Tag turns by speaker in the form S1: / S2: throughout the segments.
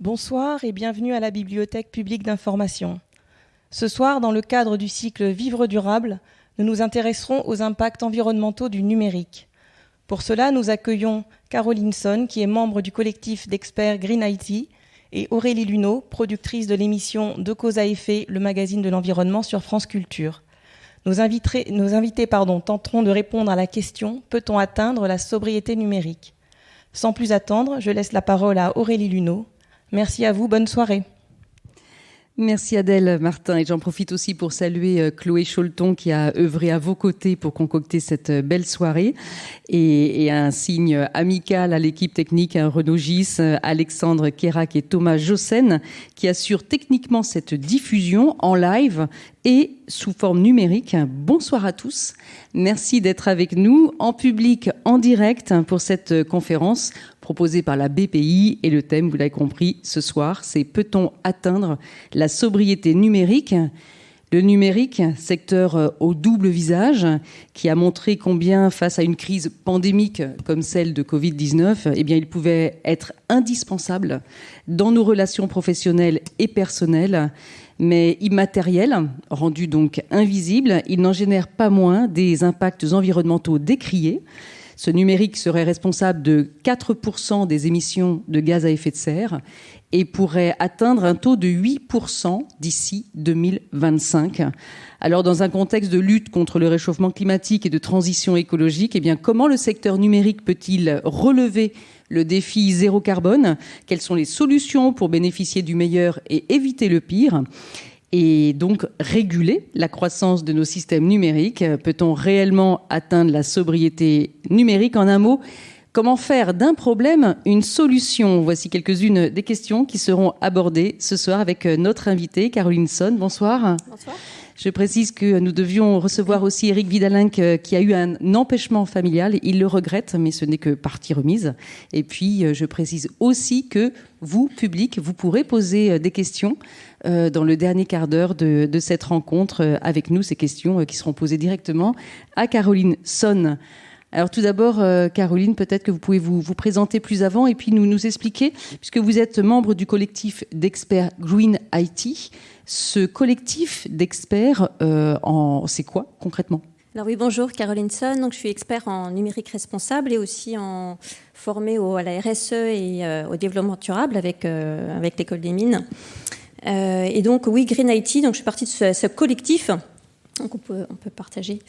S1: Bonsoir et bienvenue à la Bibliothèque publique d'information. Ce soir, dans le cadre du cycle Vivre durable, nous nous intéresserons aux impacts environnementaux du numérique. Pour cela, nous accueillons Caroline Son, qui est membre du collectif d'experts Green IT, et Aurélie Luneau, productrice de l'émission De cause à effet, le magazine de l'environnement sur France Culture. Nos invités tenteront de répondre à la question « Peut-on atteindre la sobriété numérique ?» Sans plus attendre, je laisse la parole à Aurélie Luneau. Merci à vous, bonne soirée.
S2: Merci Adèle, Martin, et j'en profite aussi pour saluer Chloé Cholton qui a œuvré à vos côtés pour concocter cette belle soirée, et un signe amical à l'équipe technique, Renaud Gis, Alexandre Kérac et Thomas Jossen qui assurent techniquement cette diffusion en live et sous forme numérique. Bonsoir à tous. Merci d'être avec nous en public, en direct pour cette conférence proposée par la BPI. Et le thème, vous l'avez compris, ce soir, c'est « Peut-on atteindre la sobriété numérique ?» Le numérique, secteur au double visage, qui a montré combien, face à une crise pandémique comme celle de Covid-19, eh bien, il pouvait être indispensable dans nos relations professionnelles et personnelles, mais immatériel, rendu donc invisible, il n'en génère pas moins des impacts environnementaux décriés. Ce numérique serait responsable de 4% des émissions de gaz à effet de serre et pourrait atteindre un taux de 8% d'ici 2025. Alors, dans un contexte de lutte contre le réchauffement climatique et de transition écologique, eh bien, comment le secteur numérique peut-il relever le défi zéro carbone? Quelles sont les solutions pour bénéficier du meilleur et éviter le pire? Et donc réguler la croissance de nos systèmes numériques? Peut-on réellement atteindre la sobriété numérique? En un mot, comment faire d'un problème une solution? Voici quelques-unes des questions qui seront abordées ce soir avec notre invitée, Caroline Son. Bonsoir.
S3: Bonsoir.
S2: Je précise que nous devions recevoir aussi Éric Vidalinck qui a eu un empêchement familial. Il le regrette, mais ce n'est que partie remise. Et puis, je précise aussi que vous, public, vous pourrez poser des questions dans le dernier quart d'heure de cette rencontre avec nous. Ces questions qui seront posées directement à Caroline Son. Alors tout d'abord, Caroline, peut-être que vous pouvez vous présenter plus avant et puis nous expliquer, puisque vous êtes membre du collectif d'experts Green IT. Ce collectif d'experts, c'est quoi concrètement ?
S3: Alors oui, bonjour, Caroline Son. Donc, je suis expert en numérique responsable et aussi formée à la RSE et au développement durable avec l'école des mines. Et donc, oui, Green IT, donc je suis partie de ce collectif. Donc on peut partager.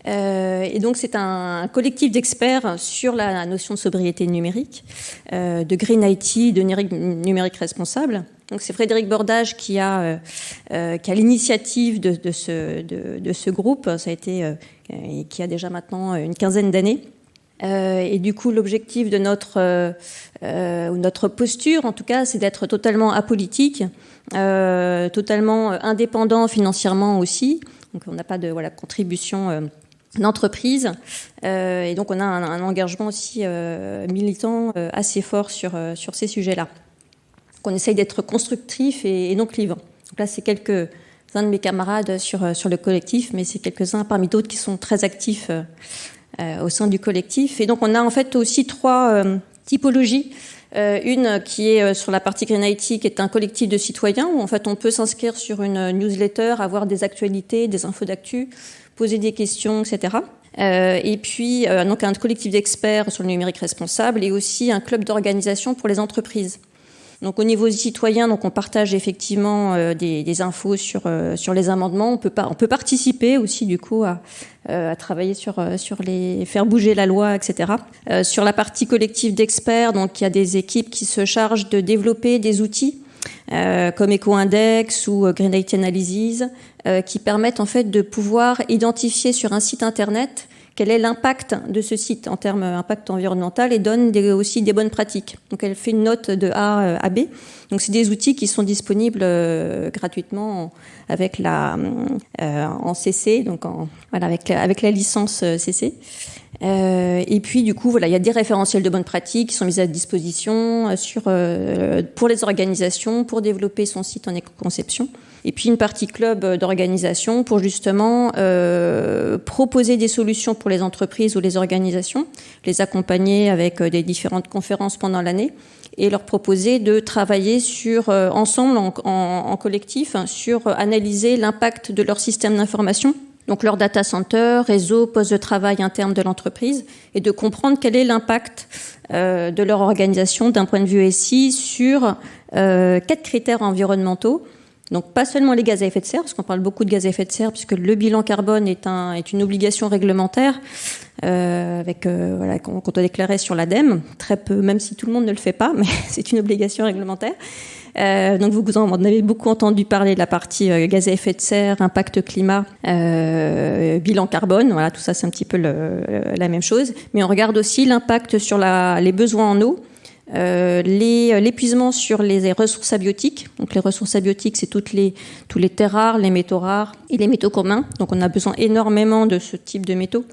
S3: Et donc c'est un collectif d'experts sur la notion de sobriété numérique, de Green IT, de numérique responsable. Donc c'est Frédéric Bordage qui a l'initiative de ce groupe. Ça a été qui a déjà maintenant une quinzaine d'années. Et du coup, l'objectif de notre posture, en tout cas, c'est d'être totalement apolitique, totalement indépendant financièrement aussi. Donc, on n'a pas de contribution d'entreprise. Et donc, on a un engagement aussi militant assez fort sur ces sujets-là. Donc, on essaye d'être constructif et non clivant. Donc là, c'est quelques-uns de mes camarades sur le collectif, mais c'est quelques-uns parmi d'autres qui sont très actifs au sein du collectif. Et donc, on a en fait aussi trois typologies. Une qui est sur la partie Green IT, qui est un collectif de citoyens où en fait on peut s'inscrire sur une newsletter, avoir des actualités, des infos d'actu, poser des questions, etc. Et puis donc un collectif d'experts sur le numérique responsable et aussi un club d'organisation pour les entreprises. Donc au niveau des citoyens, donc on partage effectivement des infos sur les amendements. On peut participer aussi du coup à travailler sur les faire bouger la loi, etc. Sur la partie collective d'experts, donc il y a des équipes qui se chargent de développer des outils comme EcoIndex ou Green IT Analysis qui permettent en fait de pouvoir identifier sur un site internet quel est l'impact de ce site en termes d'impact environnemental et donne aussi des bonnes pratiques. Donc elle fait une note de A à B. Donc c'est des outils qui sont disponibles gratuitement avec en CC, donc avec la licence CC. Et puis du coup, voilà, il y a des référentiels de bonnes pratiques qui sont mis à disposition pour les organisations, pour développer son site en éco-conception. Et puis une partie club d'organisation pour justement proposer des solutions pour les entreprises ou les organisations, les accompagner avec des différentes conférences pendant l'année et leur proposer de travailler ensemble en collectif sur analyser l'impact de leur système d'information. Donc leur data center, réseau, poste de travail interne de l'entreprise, et de comprendre quel est l'impact de leur organisation d'un point de vue SI sur 4 critères environnementaux. Donc pas seulement les gaz à effet de serre, parce qu'on parle beaucoup de gaz à effet de serre, puisque le bilan carbone est une obligation réglementaire qu'on doit déclarer sur l'ADEME, très peu, même si tout le monde ne le fait pas, mais c'est une obligation réglementaire. Donc vous en avez beaucoup entendu parler de la partie gaz à effet de serre, impact climat, bilan carbone. Voilà, tout ça c'est un petit peu la même chose. Mais on regarde aussi l'impact sur les besoins en eau, l'épuisement sur les ressources abiotiques. Donc les ressources abiotiques, c'est tous les terres rares, les métaux rares et les métaux communs. Donc on a besoin énormément de ce type de métaux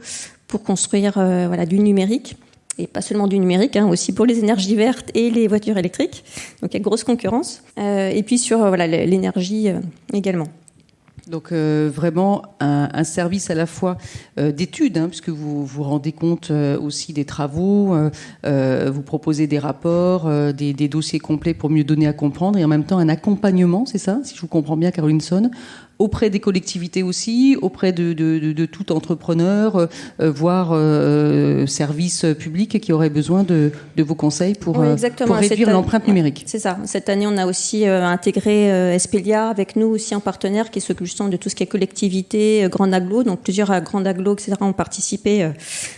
S3: pour construire du numérique. Et pas seulement du numérique, aussi pour les énergies vertes et les voitures électriques. Donc il y a grosse concurrence. Et puis sur l'énergie également.
S2: Donc vraiment un service à la fois d'études, puisque vous vous rendez compte aussi des travaux, vous proposez des rapports, des dossiers complets pour mieux donner à comprendre, et en même temps un accompagnement, c'est ça, si je vous comprends bien, Caroline Sonne, auprès des collectivités aussi, auprès de tout entrepreneur, voire service public qui aurait besoin de vos conseils pour réduire l'empreinte numérique.
S3: C'est ça. Cette année, on a aussi intégré Espelia avec nous aussi en partenaire qui s'occupe justement de tout ce qui est collectivité, grand agglo. Donc plusieurs grands agglos, etc. ont participé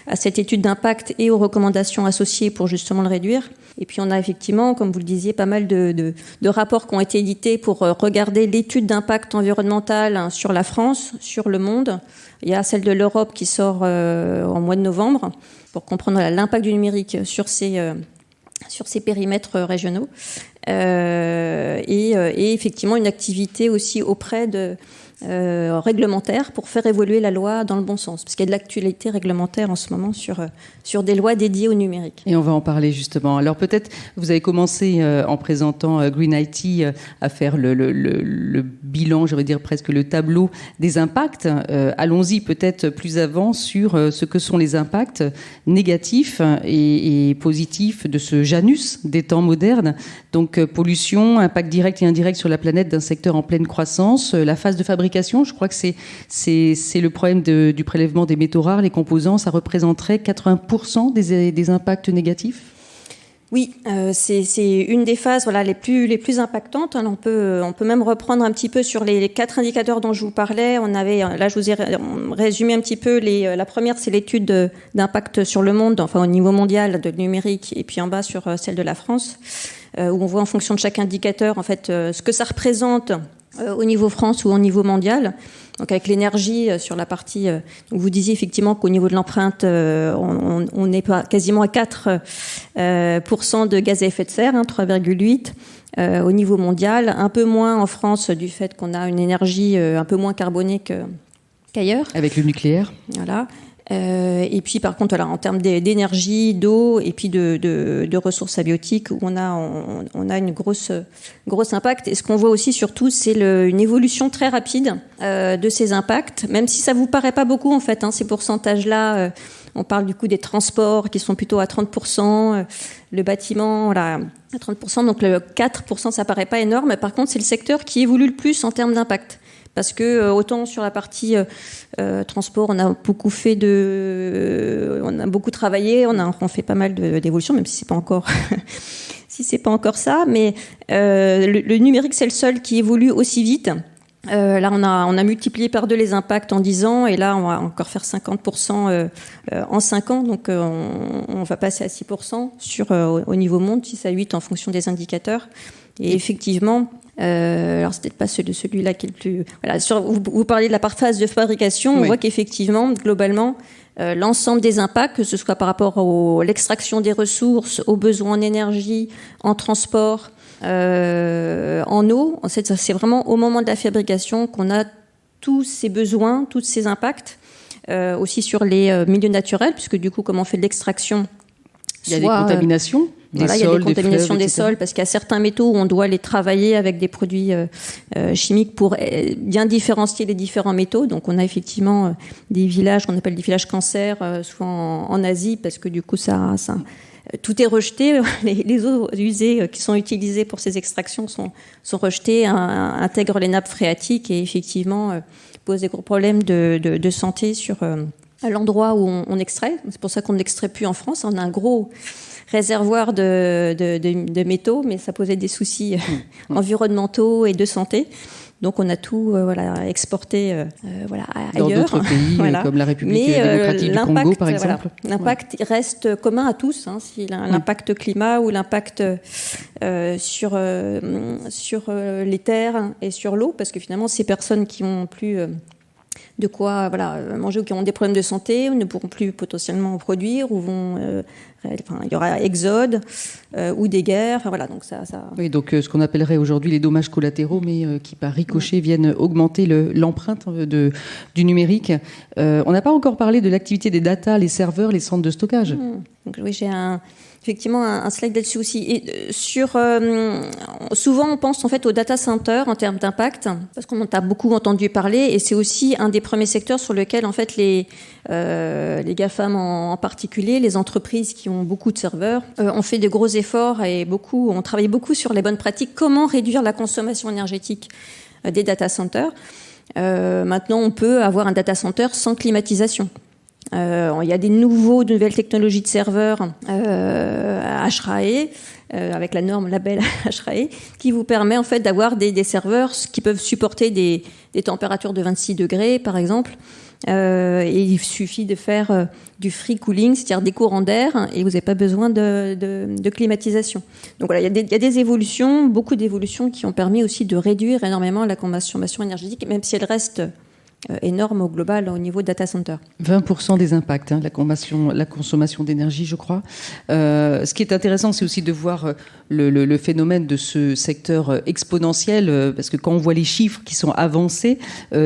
S3: à cette étude d'impact et aux recommandations associées pour justement le réduire. Et puis on a effectivement, comme vous le disiez, pas mal de rapports qui ont été édités pour regarder l'étude d'impact environnemental sur la France, sur le monde. Il y a celle de l'Europe qui sort en mois de novembre pour comprendre l'impact du numérique sur ces périmètres régionaux. Et effectivement une activité aussi auprès de réglementaire pour faire évoluer la loi dans le bon sens. Parce qu'il y a de l'actualité réglementaire en ce moment sur des lois dédiées au numérique.
S2: Et on va en parler justement. Alors peut-être, vous avez commencé en présentant Green IT à faire le bilan, je vais dire presque le tableau des impacts. Allons-y peut-être plus avant sur ce que sont les impacts négatifs et positifs de ce Janus des temps modernes. Donc pollution, impact direct et indirect sur la planète d'un secteur en pleine croissance, la phase de fabrication. Je crois que c'est le problème du prélèvement des métaux rares, les composants, ça représenterait 80% des impacts négatifs.
S3: Oui, c'est une des phases les plus impactantes. On peut même reprendre un petit peu sur les 4 indicateurs dont je vous parlais. Là je vous ai résumé un petit peu la première, c'est l'étude d'impact sur le monde, enfin au niveau mondial de numérique, et puis en bas sur celle de la France, où on voit en fonction de chaque indicateur en fait ce que ça représente au niveau France ou au niveau mondial. Donc avec l'énergie sur la partie, vous disiez effectivement qu'au niveau de l'empreinte, on est quasiment à 4% de gaz à effet de serre, 3,8. Au niveau mondial, un peu moins en France du fait qu'on a une énergie un peu moins carbonée qu'ailleurs.
S2: Avec le nucléaire.
S3: Voilà. Et puis par contre en termes d'énergie, d'eau et puis de ressources abiotiques où on a une grosse impact. Et ce qu'on voit aussi surtout, c'est une évolution très rapide de ces impacts, même si ça vous paraît pas beaucoup en fait, ces pourcentages-là. On parle du coup des transports qui sont plutôt à 30%, le bâtiment à 30%, donc le 4% ça paraît pas énorme. Par contre, c'est le secteur qui évolue le plus en termes d'impact. Parce que autant sur la partie transport, on a beaucoup travaillé, on fait pas mal d'évolution, même si c'est pas encore ça. Mais le numérique, c'est le seul qui évolue aussi vite. Là, on a multiplié par 2 les impacts en 10 ans, et là, on va encore faire 50% en 5 ans. Donc, on va passer à 6% au niveau monde, 6 à 8 en fonction des indicateurs. Et effectivement, alors c'est peut-être pas celui-là qui est le plus. Voilà, vous parliez de la phase de fabrication, on voit qu'effectivement, globalement, l'ensemble des impacts, que ce soit par rapport à l'extraction des ressources, aux besoins en énergie, en transport, en eau, c'est vraiment au moment de la fabrication qu'on a tous ces besoins, tous ces impacts. aussi sur les milieux naturels, puisque du coup, comme on fait de l'extraction,
S2: il y a des contaminations des sols,
S3: il y a des contaminations
S2: des
S3: des sols, parce qu'il y a certains métaux où on doit les travailler avec des produits chimiques pour bien différencier les différents métaux. Donc on a effectivement des villages qu'on appelle des villages cancer, souvent en Asie, parce que du coup ça tout est rejeté. Les eaux usées qui sont utilisées pour ces extractions sont rejetées, intègrent les nappes phréatiques et effectivement posent des gros problèmes de santé sur l'endroit où on extrait. C'est pour ça qu'on n'extrait plus en France. On a un gros réservoir de métaux, mais ça posait des soucis environnementaux et de santé. Donc on a tout exporté ailleurs.
S2: Dans d'autres pays, comme la République démocratique du Congo, par exemple.
S3: L'impact reste commun à tous. L'impact climat ou l'impact sur les terres et sur l'eau, parce que finalement, ces personnes qui ont plus de quoi manger ou qui ont des problèmes de santé ne pourront plus potentiellement produire ou il y aura exode ou des guerres. Donc ça.
S2: Oui, donc ce qu'on appellerait aujourd'hui les dommages collatéraux, mais qui par ricochet viennent augmenter l'empreinte du numérique. On n'a pas encore parlé de l'activité des data, les serveurs, les centres de stockage.
S3: Donc, oui, j'ai effectivement un slide là-dessus aussi. Et souvent on pense en fait au data center en termes d'impact, parce qu'on en a beaucoup entendu parler, et c'est aussi un des premiers secteurs sur lequel en fait les GAFAM en particulier, les entreprises qui ont beaucoup de serveurs, ont fait de gros efforts et ont travaillé beaucoup sur les bonnes pratiques, comment réduire la consommation énergétique des data centers. Maintenant, on peut avoir un data center sans climatisation. Il y a de nouvelles technologies de serveurs HRAE, avec la norme label HRAE, qui vous permet en fait d'avoir des serveurs qui peuvent supporter des températures de 26 degrés, par exemple. Et il suffit de faire du free cooling, c'est-à-dire des courants d'air, et vous n'avez pas besoin de climatisation. Donc voilà, il y a des évolutions, beaucoup d'évolutions qui ont permis aussi de réduire énormément la consommation énergétique, même si elle reste énorme au global au niveau data center.
S2: 20% des impacts, la consommation d'énergie, je crois. Ce qui est intéressant, c'est aussi de voir le phénomène de ce secteur exponentiel, parce que quand on voit les chiffres qui sont avancés,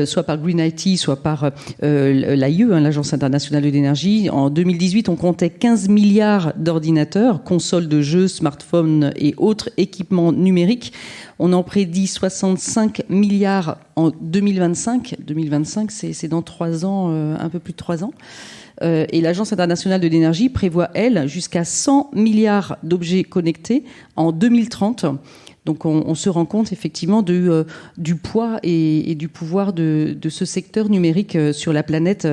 S2: soit par Green IT, soit par l'AIE, l'Agence internationale de l'énergie, en 2018, on comptait 15 milliards d'ordinateurs, consoles de jeux, smartphones et autres équipements numériques. On en prédit 65 milliards en 2025. 2025, c'est dans 3 ans, un peu plus de 3 ans. Et l'Agence internationale de l'énergie prévoit, elle, jusqu'à 100 milliards d'objets connectés en 2030. Donc on se rend compte effectivement du poids et du pouvoir de ce secteur numérique sur la planète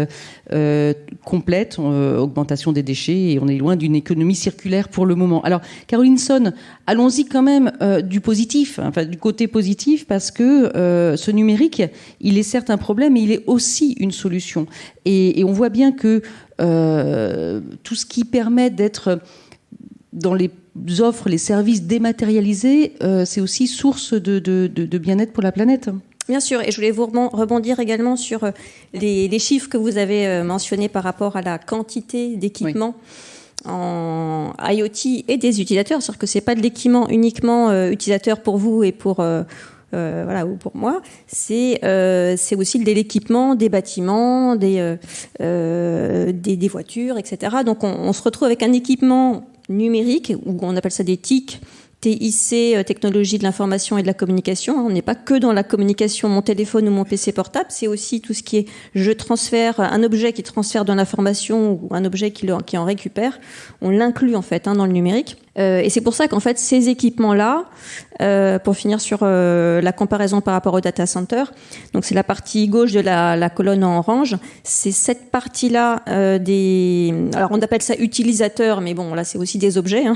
S2: complète, augmentation des déchets, et on est loin d'une économie circulaire pour le moment. Alors Caroline Son, allons-y quand même du positif, du côté positif, parce que ce numérique, il est certes un problème, mais il est aussi une solution. Et on voit bien que tout ce qui permet d'être dans les offres, les services dématérialisés, c'est aussi source de bien-être pour la planète.
S3: Bien sûr, et je voulais vous rebondir également sur les chiffres que vous avez mentionnés par rapport à la quantité d'équipements en IoT et des utilisateurs. C'est-à-dire que c'est pas de l'équipement uniquement utilisateur pour vous et pour ou pour moi. C'est aussi de l'équipement des bâtiments, des voitures, etc. Donc on se retrouve avec un équipement numérique, ou on appelle ça des TIC, TIC, technologie de l'information et de la communication. On n'est pas que dans la communication, mon téléphone ou mon PC portable, c'est aussi tout ce qui est je transfère, un objet qui transfère de l'information ou un objet qui en récupère. On l'inclut en fait dans le numérique. Et c'est pour ça qu'en fait ces équipements-là, pour finir sur la comparaison par rapport au data center, donc c'est la partie gauche de la colonne en orange, c'est cette partie-là alors on appelle ça utilisateurs, mais bon là c'est aussi des objets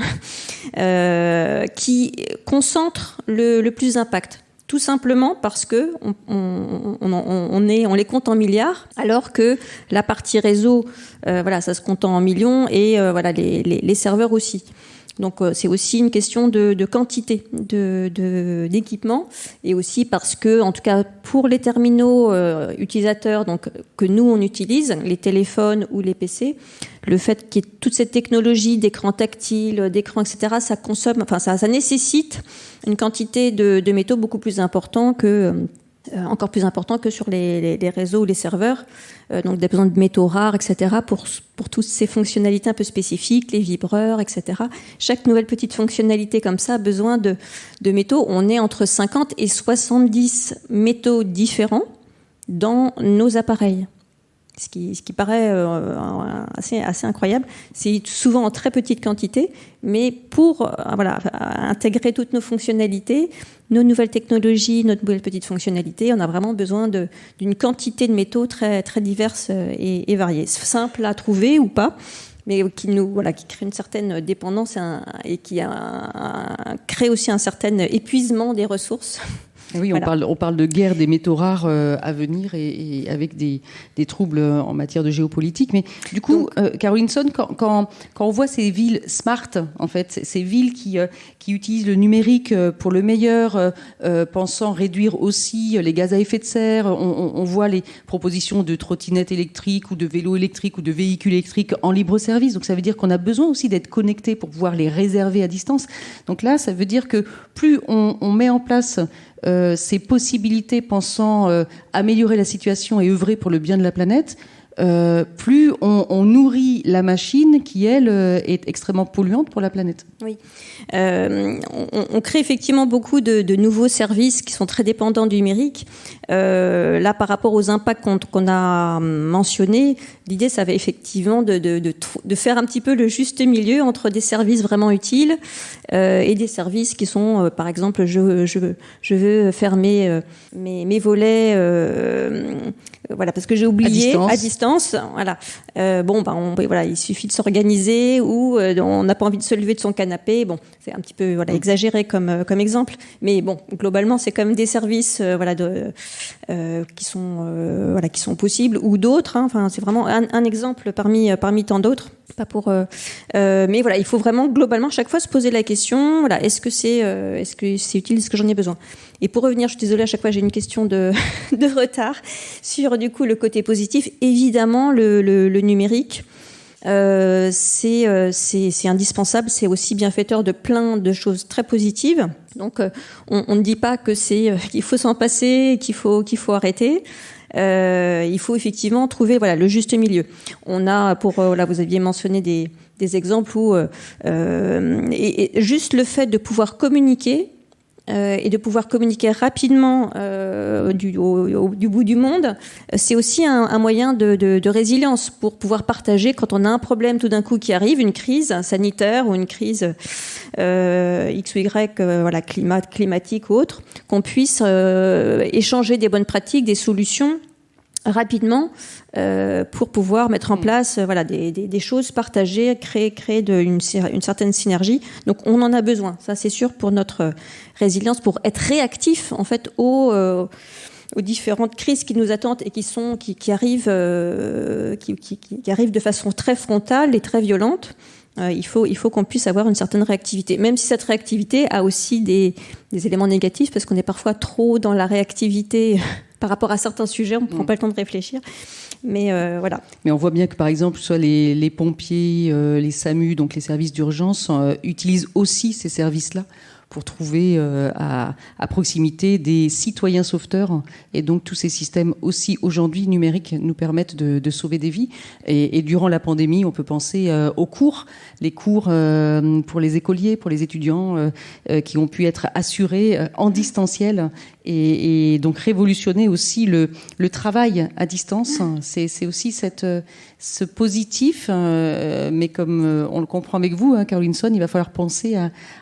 S3: qui concentrent le plus d'impact. Tout simplement parce que on les compte en milliards, alors que la partie réseau, ça se compte en millions, et les serveurs aussi. Donc c'est aussi une question de quantité d'équipements, et aussi parce que, en tout cas pour les terminaux utilisateurs, donc que nous on utilise, les téléphones ou les PC, le fait qu'il y ait toute cette technologie d'écran tactile, d'écran, etc., ça nécessite une quantité de métaux beaucoup plus important que encore plus important que sur les réseaux ou les serveurs. Donc des besoins de métaux rares, etc. pour toutes ces fonctionnalités un peu spécifiques, les vibreurs, etc. Chaque nouvelle petite fonctionnalité comme ça a besoin de métaux. On est entre 50 et 70 métaux différents dans nos appareils. Ce qui paraît assez incroyable. C'est souvent en très petite quantité, mais pour intégrer toutes nos fonctionnalités, nos nouvelles technologies, notre nouvelle petite fonctionnalité, on a vraiment besoin d'une quantité de métaux très, très diverses et variées. Simple à trouver ou pas, mais qui crée une certaine dépendance et qui crée aussi un certain épuisement des ressources.
S2: Et oui, on parle de guerre des métaux rares à venir et avec des troubles en matière de géopolitique. Mais du coup, Carolinson, quand on voit ces villes smart, en fait, ces villes qui utilisent le numérique pour le meilleur, pensant réduire aussi les gaz à effet de serre, on voit les propositions de trottinettes électriques ou de vélos électriques ou de véhicules électriques en libre service. Donc ça veut dire qu'on a besoin aussi d'être connecté pour pouvoir les réserver à distance. Donc là, ça veut dire que plus on met en place ces possibilités pensant améliorer la situation et œuvrer pour le bien de la planète, plus on nourrit la machine qui, elle, est extrêmement polluante pour la planète.
S3: Oui. On crée effectivement beaucoup de nouveaux services qui sont très dépendants du numérique. Là, par rapport aux impacts qu'on a mentionnés, l'idée, ça va effectivement de faire un petit peu le juste milieu entre des services vraiment utiles et des services qui sont, par exemple, je veux fermer mes volets parce que j'ai oublié à distance. Voilà. Il suffit de s'organiser ou on n'a pas envie de se lever de son canapé. Bon, c'est un petit peu exagéré comme exemple, mais bon, globalement, c'est quand même des services qui sont possibles ou d'autres. Enfin, c'est vraiment un exemple parmi tant d'autres. Pas pour, mais voilà, il faut vraiment globalement chaque fois se poser la question. Voilà, est-ce que c'est utile, est-ce que j'en ai besoin? Et pour revenir, je suis désolée, à chaque fois j'ai une question de retard sur du coup le côté positif. Évidemment, le numérique, c'est indispensable. C'est aussi bienfaiteur de plein de choses très positives. Donc, on ne dit pas que qu'il faut s'en passer, qu'il faut arrêter. Il faut effectivement trouver le juste milieu. On a vous aviez mentionné des exemples où et juste le fait de pouvoir communiquer et de pouvoir communiquer rapidement du bout du monde, c'est aussi un moyen de résilience pour pouvoir partager quand on a un problème tout d'un coup qui arrive, une crise sanitaire ou une crise X ou Y, climatique ou autre, qu'on puisse échanger des bonnes pratiques, des solutions rapidement pour pouvoir mettre en place des choses partagées, créer une certaine synergie. Donc on en a besoin, ça c'est sûr, pour notre résilience, pour être réactif en fait aux différentes crises qui nous attendent et qui arrivent de façon très frontale et très violente. Il faut qu'on puisse avoir une certaine réactivité, même si cette réactivité a aussi des éléments négatifs, parce qu'on est parfois trop dans la réactivité par rapport à certains sujets, on ne prend pas le temps de réfléchir. Mais voilà.
S2: Mais on voit bien que, par exemple, soit les pompiers, les SAMU, donc les services d'urgence, utilisent aussi ces services-là pour trouver à proximité des citoyens sauveteurs. Et donc, tous ces systèmes aussi, aujourd'hui, numériques, nous permettent de sauver des vies. Et durant la pandémie, on peut penser aux cours, les cours pour les écoliers, pour les étudiants, qui ont pu être assurés en distanciel et donc révolutionner aussi le travail à distance. C'est aussi ce positif, mais comme on le comprend avec vous, Carolinson, il va falloir penser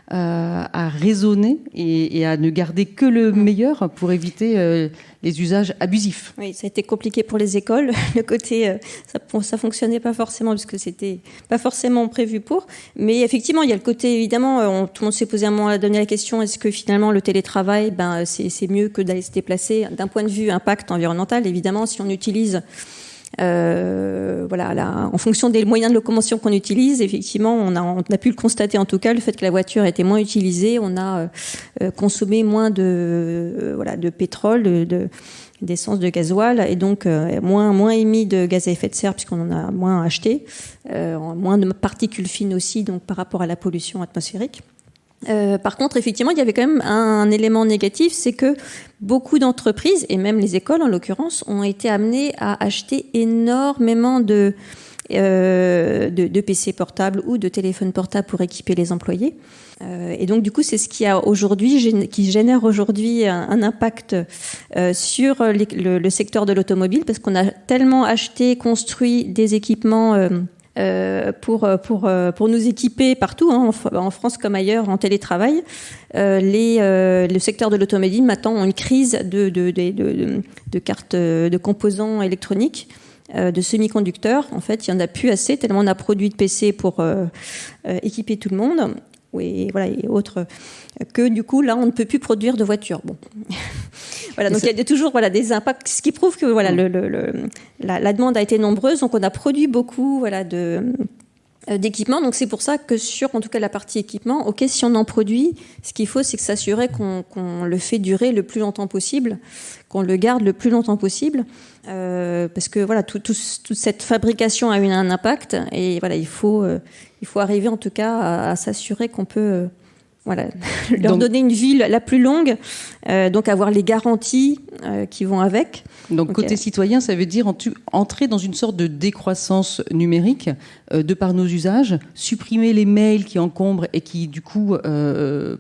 S2: à raisonner et à ne garder que le meilleur pour éviter les usages abusifs.
S3: Oui, ça a été compliqué pour les écoles. Le côté, ça fonctionnait pas forcément parce que c'était pas forcément prévu pour. Mais effectivement, il y a le côté, évidemment, tout le monde s'est posé un moment à donner la question, est-ce que finalement le télétravail, c'est mieux que d'aller se déplacer d'un point de vue impact environnemental. Évidemment, si on utilise en fonction des moyens de locomotion qu'on utilise, effectivement, on a pu le constater, en tout cas, le fait que la voiture était moins utilisée, on a consommé moins de pétrole, d'essence, de gasoil, et donc moins émis de gaz à effet de serre puisqu'on en a moins acheté, moins de particules fines aussi, donc par rapport à la pollution atmosphérique. Par contre, effectivement, il y avait quand même un élément négatif, c'est que beaucoup d'entreprises, et même les écoles en l'occurrence, ont été amenées à acheter énormément de PC portables ou de téléphones portables pour équiper les employés. Et donc, du coup, c'est ce qui génère aujourd'hui un impact sur le secteur de l'automobile, parce qu'on a tellement acheté, construit des équipements pour nous équiper partout, hein, en France comme ailleurs, en télétravail. Le secteur de l'automobile maintenant ont une crise de cartes, de composants électroniques, de semi-conducteurs. En fait, il y en a plus assez, tellement on a produit de PC pour équiper tout le monde. Et voilà, et autres, que du coup là on ne peut plus produire de voitures. Bon, voilà, donc il y a toujours des impacts, ce qui prouve que la demande a été nombreuse, donc on a produit beaucoup d'équipements. Donc c'est pour ça que sur en tout cas la partie équipement, ok, si on en produit, ce qu'il faut c'est que s'assurer qu'on le fait durer le plus longtemps possible, qu'on le garde le plus longtemps possible, parce que voilà toute cette fabrication a eu un impact, et voilà il faut arriver en tout cas à s'assurer qu'on peut leur donner une vie la plus longue, donc avoir les garanties qui vont avec.
S2: Donc côté citoyen, ça veut dire entrer dans une sorte de décroissance numérique de par nos usages, supprimer les mails qui encombrent et qui du coup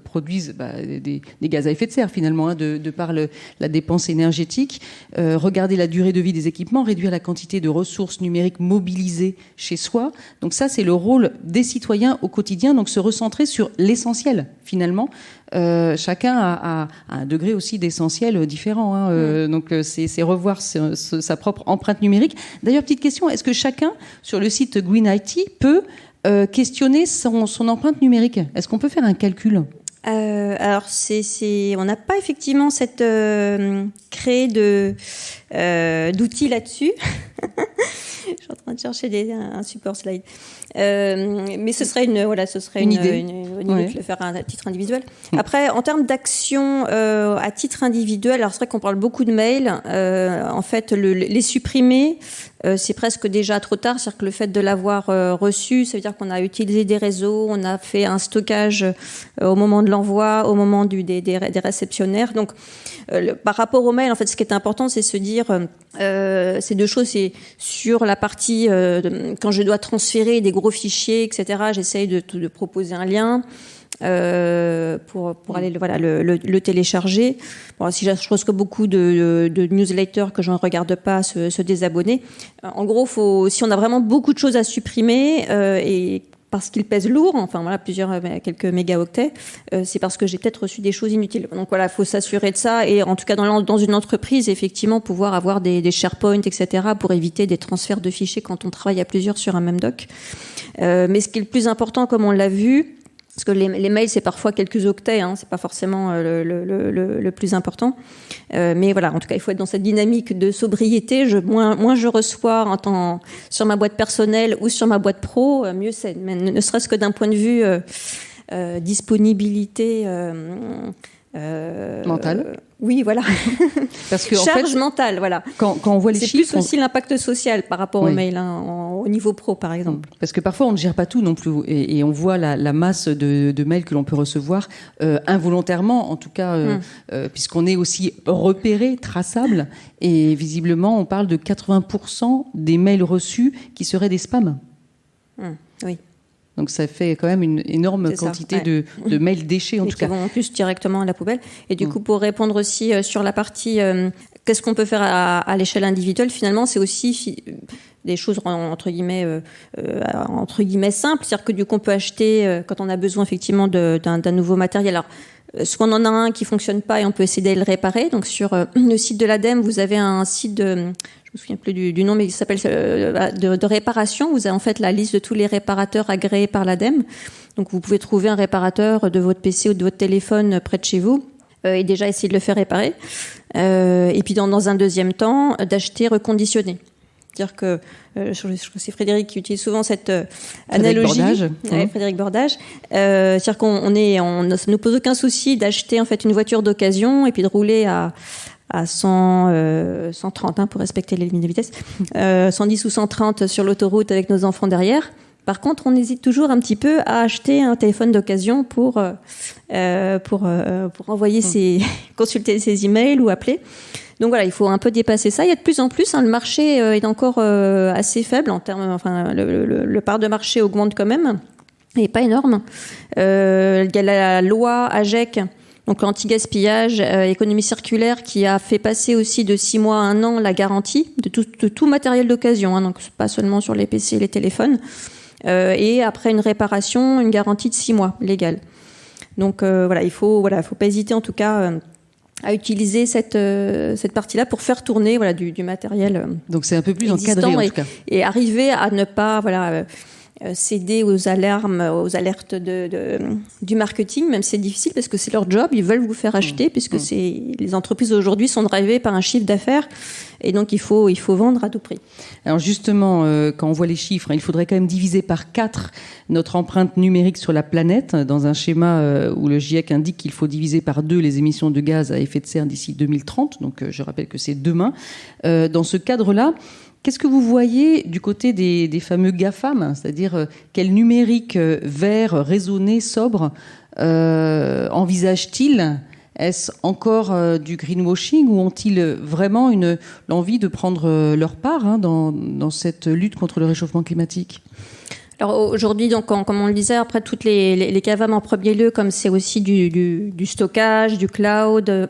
S2: produisent des gaz à effet de serre finalement, hein, de par la dépense énergétique, regarder la durée de vie des équipements, réduire la quantité de ressources numériques mobilisées chez soi. Donc ça, c'est le rôle des citoyens au quotidien, donc se recentrer sur l'essentiel finalement. Chacun a un degré aussi d'essentiel différent, hein. Donc c'est revoir sa propre empreinte numérique. D'ailleurs, petite question, est-ce que chacun sur le site Green IT peut questionner son empreinte numérique? Est-ce qu'on peut faire un calcul?
S3: Alors on n'a pas effectivement cette créé d'outils là-dessus. Je suis en train de chercher un support slide. Mais ce serait une idée de le faire à titre individuel. Après, en termes d'action à titre individuel, alors c'est vrai qu'on parle beaucoup de mails. En fait, les supprimer, c'est presque déjà trop tard. C'est-à-dire que le fait de l'avoir reçu, ça veut dire qu'on a utilisé des réseaux, on a fait un stockage au moment de l'envoi, au moment des réceptionnaires. Donc, par rapport aux mails, en fait, ce qui est important, c'est se dire ces deux choses. C'est sur la partie quand je dois transférer des gros fichiers, etc. J'essaye de proposer un lien pour aller le télécharger. Bon, si je pense que beaucoup de newsletters que je ne regarde pas se désabonner. En gros, si on a vraiment beaucoup de choses à supprimer et parce qu'il pèse lourd, enfin voilà, quelques mégaoctets, c'est parce que j'ai peut-être reçu des choses inutiles. Donc voilà, il faut s'assurer de ça, et en tout cas dans une entreprise, effectivement, pouvoir avoir des SharePoint, etc., pour éviter des transferts de fichiers quand on travaille à plusieurs sur un même doc. Mais ce qui est le plus important, comme on l'a vu, parce que les mails, c'est parfois quelques octets, hein, c'est pas forcément le plus important. Mais voilà, en tout cas, il faut être dans cette dynamique de sobriété. Moins je reçois sur ma boîte personnelle ou sur ma boîte pro, mieux c'est. Mais ne serait-ce que d'un point de vue disponibilité
S2: mentale.
S3: Oui, voilà.
S2: Parce que
S3: charge mentale, voilà.
S2: Quand on voit les chiffres,
S3: c'est plus aussi l'impact social par rapport aux mails, hein, au niveau pro, par exemple.
S2: Parce que parfois on ne gère pas tout non plus, et on voit la masse de mails que l'on peut recevoir involontairement, en tout cas, puisqu'on est aussi repéré, traçable, et visiblement on parle de 80% des mails reçus qui seraient des spams.
S3: Oui.
S2: Donc ça fait quand même une énorme quantité de mails déchets, en tout cas.
S3: Qui vont en plus directement à la poubelle. Et du coup, pour répondre aussi sur la partie qu'est-ce qu'on peut faire à l'échelle individuelle, finalement, c'est aussi des choses entre guillemets simples. C'est-à-dire que du coup, on peut acheter, quand on a besoin effectivement d'un nouveau matériel. Alors, soit on en a un qui fonctionne pas et on peut essayer de le réparer. Donc sur le site de l'ADEME, vous avez un site je me souviens plus du nom, mais il s'appelle de réparation. Vous avez en fait la liste de tous les réparateurs agréés par l'ADEME. Donc vous pouvez trouver un réparateur de votre PC ou de votre téléphone près de chez vous et déjà essayer de le faire réparer. Et puis dans un deuxième temps, d'acheter reconditionné. C'est-à-dire que je crois que c'est Frédéric qui utilise souvent cette analogie. Frédéric Bordage. C'est-à-dire qu'on ça ne nous pose aucun souci d'acheter en fait une voiture d'occasion et puis de rouler à 130 pour respecter les limites de vitesse, 110 ou 130 sur l'autoroute avec nos enfants derrière. Par contre, on hésite toujours un petit peu à acheter un téléphone d'occasion pour envoyer consulter ses emails ou appeler. Donc voilà, il faut un peu dépasser ça. Il y a de plus en plus, le marché est encore assez faible en termes, enfin, le part de marché augmente quand même, et pas énorme. Il y a la loi AGEC, donc anti-gaspillage, économie circulaire, qui a fait passer aussi de 6 mois à 1 an la garantie de tout matériel d'occasion, hein, donc pas seulement sur les PC et les téléphones. Et après une réparation, une garantie de 6 mois légale. Donc voilà, il faut pas hésiter en tout cas à utiliser cette partie-là pour faire tourner du matériel.
S2: Donc c'est un peu plus encadré en tout cas.
S3: Et arriver à ne pas céder aux alertes du marketing, même si c'est difficile parce que c'est leur job, ils veulent vous faire acheter puisque les entreprises aujourd'hui sont drivées par un chiffre d'affaires et donc il faut vendre à tout prix.
S2: Alors justement, quand on voit les chiffres, il faudrait quand même diviser par 4 notre empreinte numérique sur la planète dans un schéma où le GIEC indique qu'il faut diviser par 2 les émissions de gaz à effet de serre d'ici 2030. Donc je rappelle que c'est demain. Dans ce cadre-là, qu'est-ce que vous voyez du côté des fameux GAFAM, c'est-à-dire quel numérique vert, raisonné, sobre envisage-t-il ? Est-ce encore du greenwashing ou ont-ils vraiment l'envie de prendre leur part dans cette lutte contre le réchauffement climatique ?
S3: Alors aujourd'hui, donc, comme on le disait, après toutes les GAFAM en premier lieu, comme c'est aussi du stockage, du cloud, de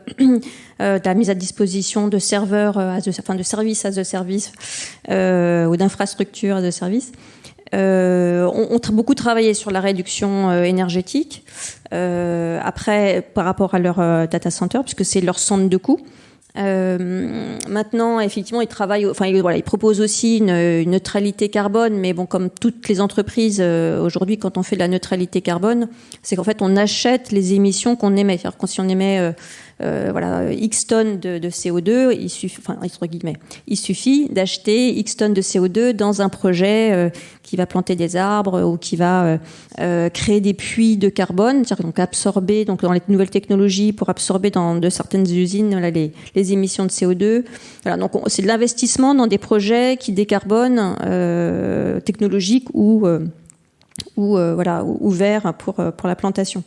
S3: la mise à disposition de serveurs, de services as a service ou d'infrastructures as a service, ont beaucoup travaillé sur la réduction énergétique. Après, par rapport à leur data center, puisque c'est leur centre de coût. Maintenant, effectivement, ils proposent aussi une neutralité carbone, mais bon, comme toutes les entreprises aujourd'hui, quand on fait de la neutralité carbone, c'est qu'en fait, on achète les émissions qu'on émet. C'est-à-dire que si on émet X tonnes de CO2, il suffit d'acheter X tonnes de CO2 dans un projet qui va planter des arbres ou qui va créer des puits de carbone, c'est-à-dire donc absorber dans les nouvelles technologies pour absorber de certaines usines les émissions de CO2. Voilà, donc c'est de l'investissement dans des projets qui décarbonent technologiques ou verts pour la plantation.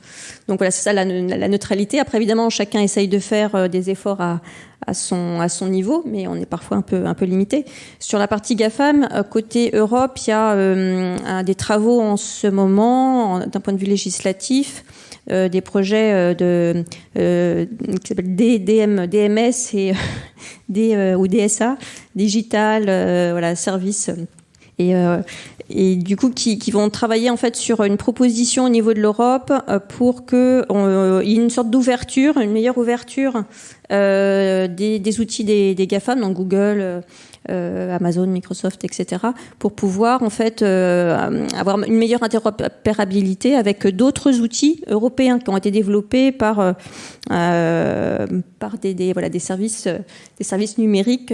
S3: Donc voilà, c'est ça la neutralité. Après évidemment, chacun essaye de faire des efforts à son niveau, mais on est parfois un peu limité. Sur la partie GAFAM, côté Europe, il y a des travaux en ce moment, d'un point de vue législatif, des projets qui s'appellent DMS ou DSA, Digital Service. Et du coup qui vont travailler en fait sur une proposition au niveau de l'Europe pour que il y ait une sorte d'ouverture, une meilleure ouverture des outils des GAFAM, donc Google, Amazon, Microsoft, etc., pour pouvoir en fait avoir une meilleure interopérabilité avec d'autres outils européens qui ont été développés par des services numériques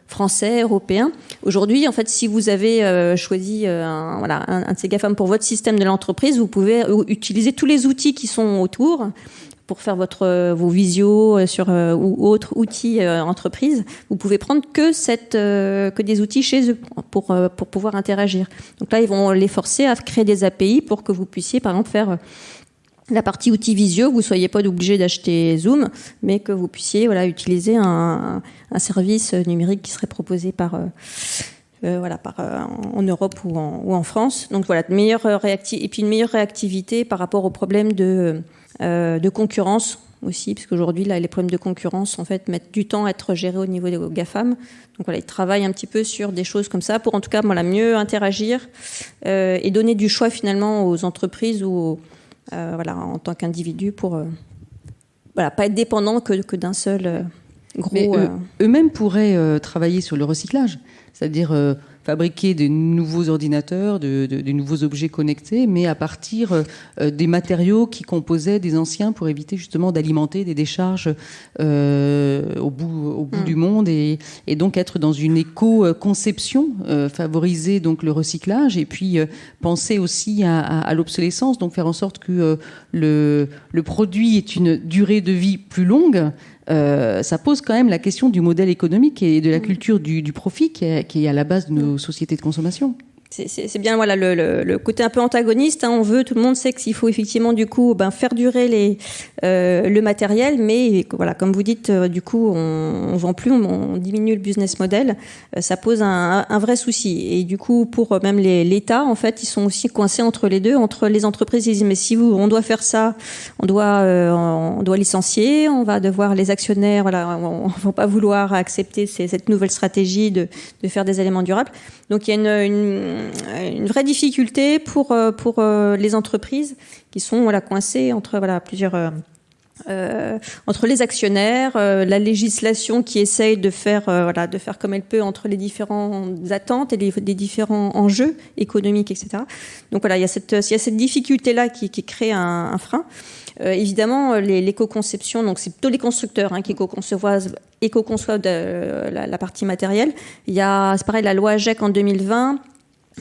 S3: français, européens. Aujourd'hui, en fait, si vous avez choisi un de ces GAFAM pour votre système de l'entreprise, vous pouvez utiliser tous les outils qui sont autour pour faire vos visios ou autres outils entreprise. Vous pouvez prendre que des outils chez eux pour pouvoir interagir. Donc là, ils vont les forcer à créer des API pour que vous puissiez, par exemple, faire la partie outils visio, vous soyez pas obligé d'acheter Zoom, mais que vous puissiez utiliser un service numérique qui serait proposé en Europe ou en France. Donc voilà, une meilleure réactivité par rapport aux problèmes de concurrence aussi, parce qu'aujourd'hui les problèmes de concurrence en fait mettent du temps à être gérés au niveau des GAFAM. Donc voilà, ils travaillent un petit peu sur des choses comme ça pour en tout cas mieux interagir et donner du choix finalement aux entreprises ou en tant qu'individu pour pas être dépendant que d'un seul gros.
S2: Mais eux-mêmes pourraient travailler sur le recyclage, c'est-à-dire fabriquer de nouveaux ordinateurs, de nouveaux objets connectés, mais à partir des matériaux qui composaient des anciens pour éviter justement d'alimenter des décharges au bout du monde et donc être dans une éco-conception, favoriser donc le recyclage et puis penser aussi à l'obsolescence, donc faire en sorte que le produit ait une durée de vie plus longue. Ça pose quand même la question du modèle économique et de la culture du profit qui est à la base de nos sociétés de consommation.
S3: C'est bien voilà le côté un peu antagoniste. On veut, tout le monde sait qu'il faut effectivement du coup faire durer le matériel, mais voilà, comme vous dites, du coup on vend plus, on diminue le business model. Ça pose un vrai souci. Et du coup pour même l'État, en fait, ils sont aussi coincés entre les deux, entre les entreprises. Ils disent mais si on doit faire ça, on doit licencier, on va devoir les actionnaires, voilà, on va pas vouloir accepter cette nouvelle stratégie de faire des éléments durables. Donc il y a une vraie difficulté pour les entreprises qui sont coincées entre plusieurs entre les actionnaires, la législation qui essaye de faire comme elle peut entre les différentes attentes et les différents enjeux économiques, etc. Donc voilà, il y a cette difficulté là qui crée un frein. Évidemment, l'éco-conception, donc c'est plutôt les constructeurs qui éco-conçoivent la partie matérielle. C'est pareil, la loi AGEC en 2020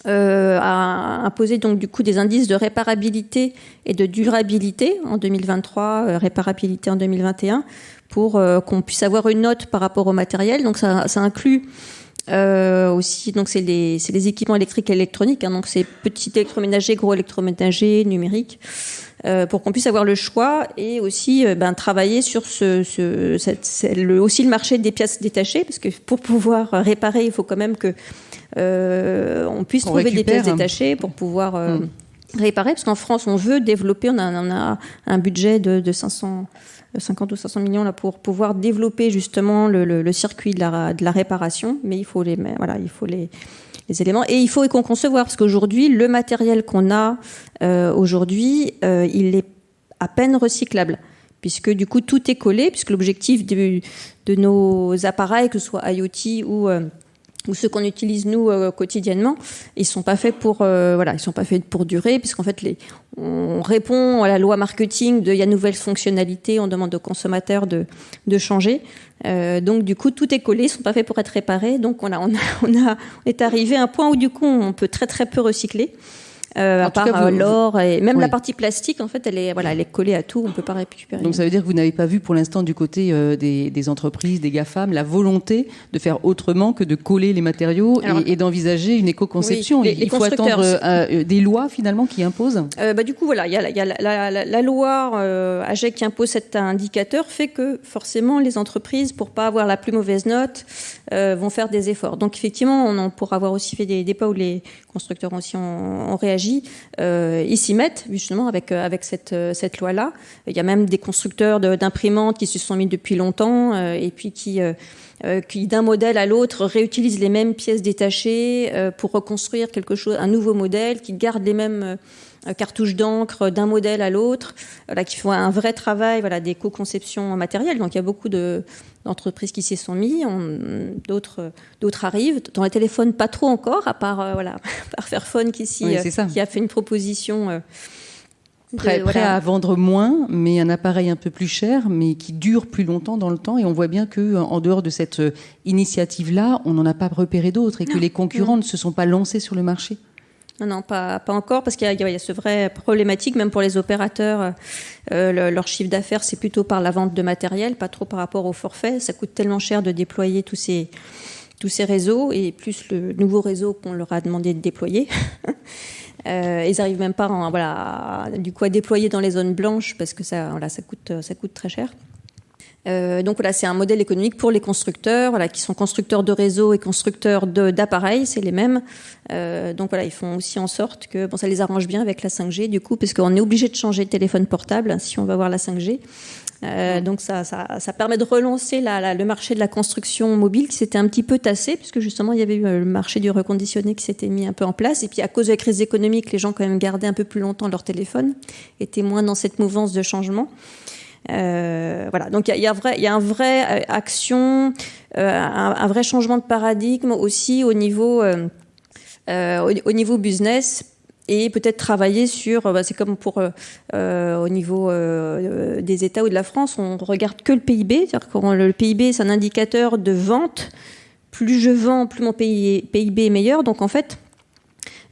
S3: a imposé donc du coup des indices de réparabilité et de durabilité en 2023, réparabilité en 2021, pour qu'on puisse avoir une note par rapport au matériel. Donc ça inclut aussi, donc c'est les équipements électriques et électroniques, donc c'est petits électroménagers, gros électroménagers, numériques, pour qu'on puisse avoir le choix et aussi travailler sur aussi le marché des pièces détachées, parce que pour pouvoir réparer, il faut quand même que on puisse trouver des pièces détachées pour pouvoir réparer, parce qu'en France on veut développer, on a un budget de 50 ou 500 millions là pour pouvoir développer justement le circuit de la réparation, mais il faut les éléments, et il faut éco-concevoir, parce qu'aujourd'hui le matériel qu'on a aujourd'hui il est à peine recyclable, puisque du coup tout est collé, puisque l'objectif de nos appareils, que ce soit IoT ou ceux qu'on utilise nous quotidiennement, ils sont pas faits pour durer, puisqu'en fait on répond à la loi marketing il y a nouvelles fonctionnalités, on demande aux consommateurs de changer. Donc du coup tout est collé, ils sont pas faits pour être réparés. Donc on est arrivé à un point où du coup on peut très très peu recycler. À part l'or et même la partie plastique, en fait, elle est collée à tout, on peut pas récupérer.
S2: Donc ça veut dire que vous n'avez pas vu pour l'instant du côté des entreprises, des GAFAM, la volonté de faire autrement que de coller les matériaux et d'envisager une éco-conception.
S3: Oui,
S2: il faut attendre des lois finalement qui imposent.
S3: Du coup voilà, il y a la loi AGEC qui impose cet indicateur, fait que forcément les entreprises, pour pas avoir la plus mauvaise note, vont faire des efforts. Donc effectivement, on pourra avoir aussi fait des pas où les constructeurs aussi ont réagi. Ils s'y mettent justement avec cette loi-là. Il y a même des constructeurs d'imprimantes qui se sont mis depuis longtemps et puis qui d'un modèle à l'autre réutilisent les mêmes pièces détachées pour reconstruire un nouveau modèle, qui gardent les mêmes cartouches d'encre d'un modèle à l'autre, qui font un vrai travail d'éco-conception matérielle. Donc il y a beaucoup d'entreprises qui s'y sont mis, d'autres arrivent. Dans les téléphones, pas trop encore, à part par Fairphone qui a fait une proposition
S2: prêt à vendre moins, mais un appareil un peu plus cher, mais qui dure plus longtemps dans le temps. Et on voit bien que en dehors de cette initiative-là, on n'en a pas repéré d'autres, et que les concurrents ne se sont pas lancés sur le marché.
S3: Non, pas encore, parce qu'il y a ce vrai problématique, même pour les opérateurs, leur chiffre d'affaires, c'est plutôt par la vente de matériel, pas trop par rapport au forfait. Ça coûte tellement cher de déployer tous ces réseaux, et plus le nouveau réseau qu'on leur a demandé de déployer. Ils n'arrivent même pas à déployer dans les zones blanches, parce que ça coûte très cher. Donc c'est un modèle économique pour les constructeurs, qui sont constructeurs de réseaux et constructeurs d'appareils, c'est les mêmes. Donc ils font aussi en sorte que ça les arrange bien avec la 5G, du coup, parce qu'on est obligé de changer de téléphone portable si on va avoir la 5G. Donc ça permet de relancer le marché de la construction mobile, qui s'était un petit peu tassé, puisque justement il y avait eu le marché du reconditionné qui s'était mis un peu en place, et puis à cause de la crise économique, les gens quand même gardaient un peu plus longtemps leur téléphone, étaient moins dans cette mouvance de changement. Donc il y a un vrai action, un vrai changement de paradigme aussi au niveau business, et peut-être travailler sur, c'est comme pour au niveau des États ou de la France, on regarde que le PIB, c'est-à-dire que le PIB c'est un indicateur de vente. Plus je vends, plus mon PIB est meilleur. Donc en fait,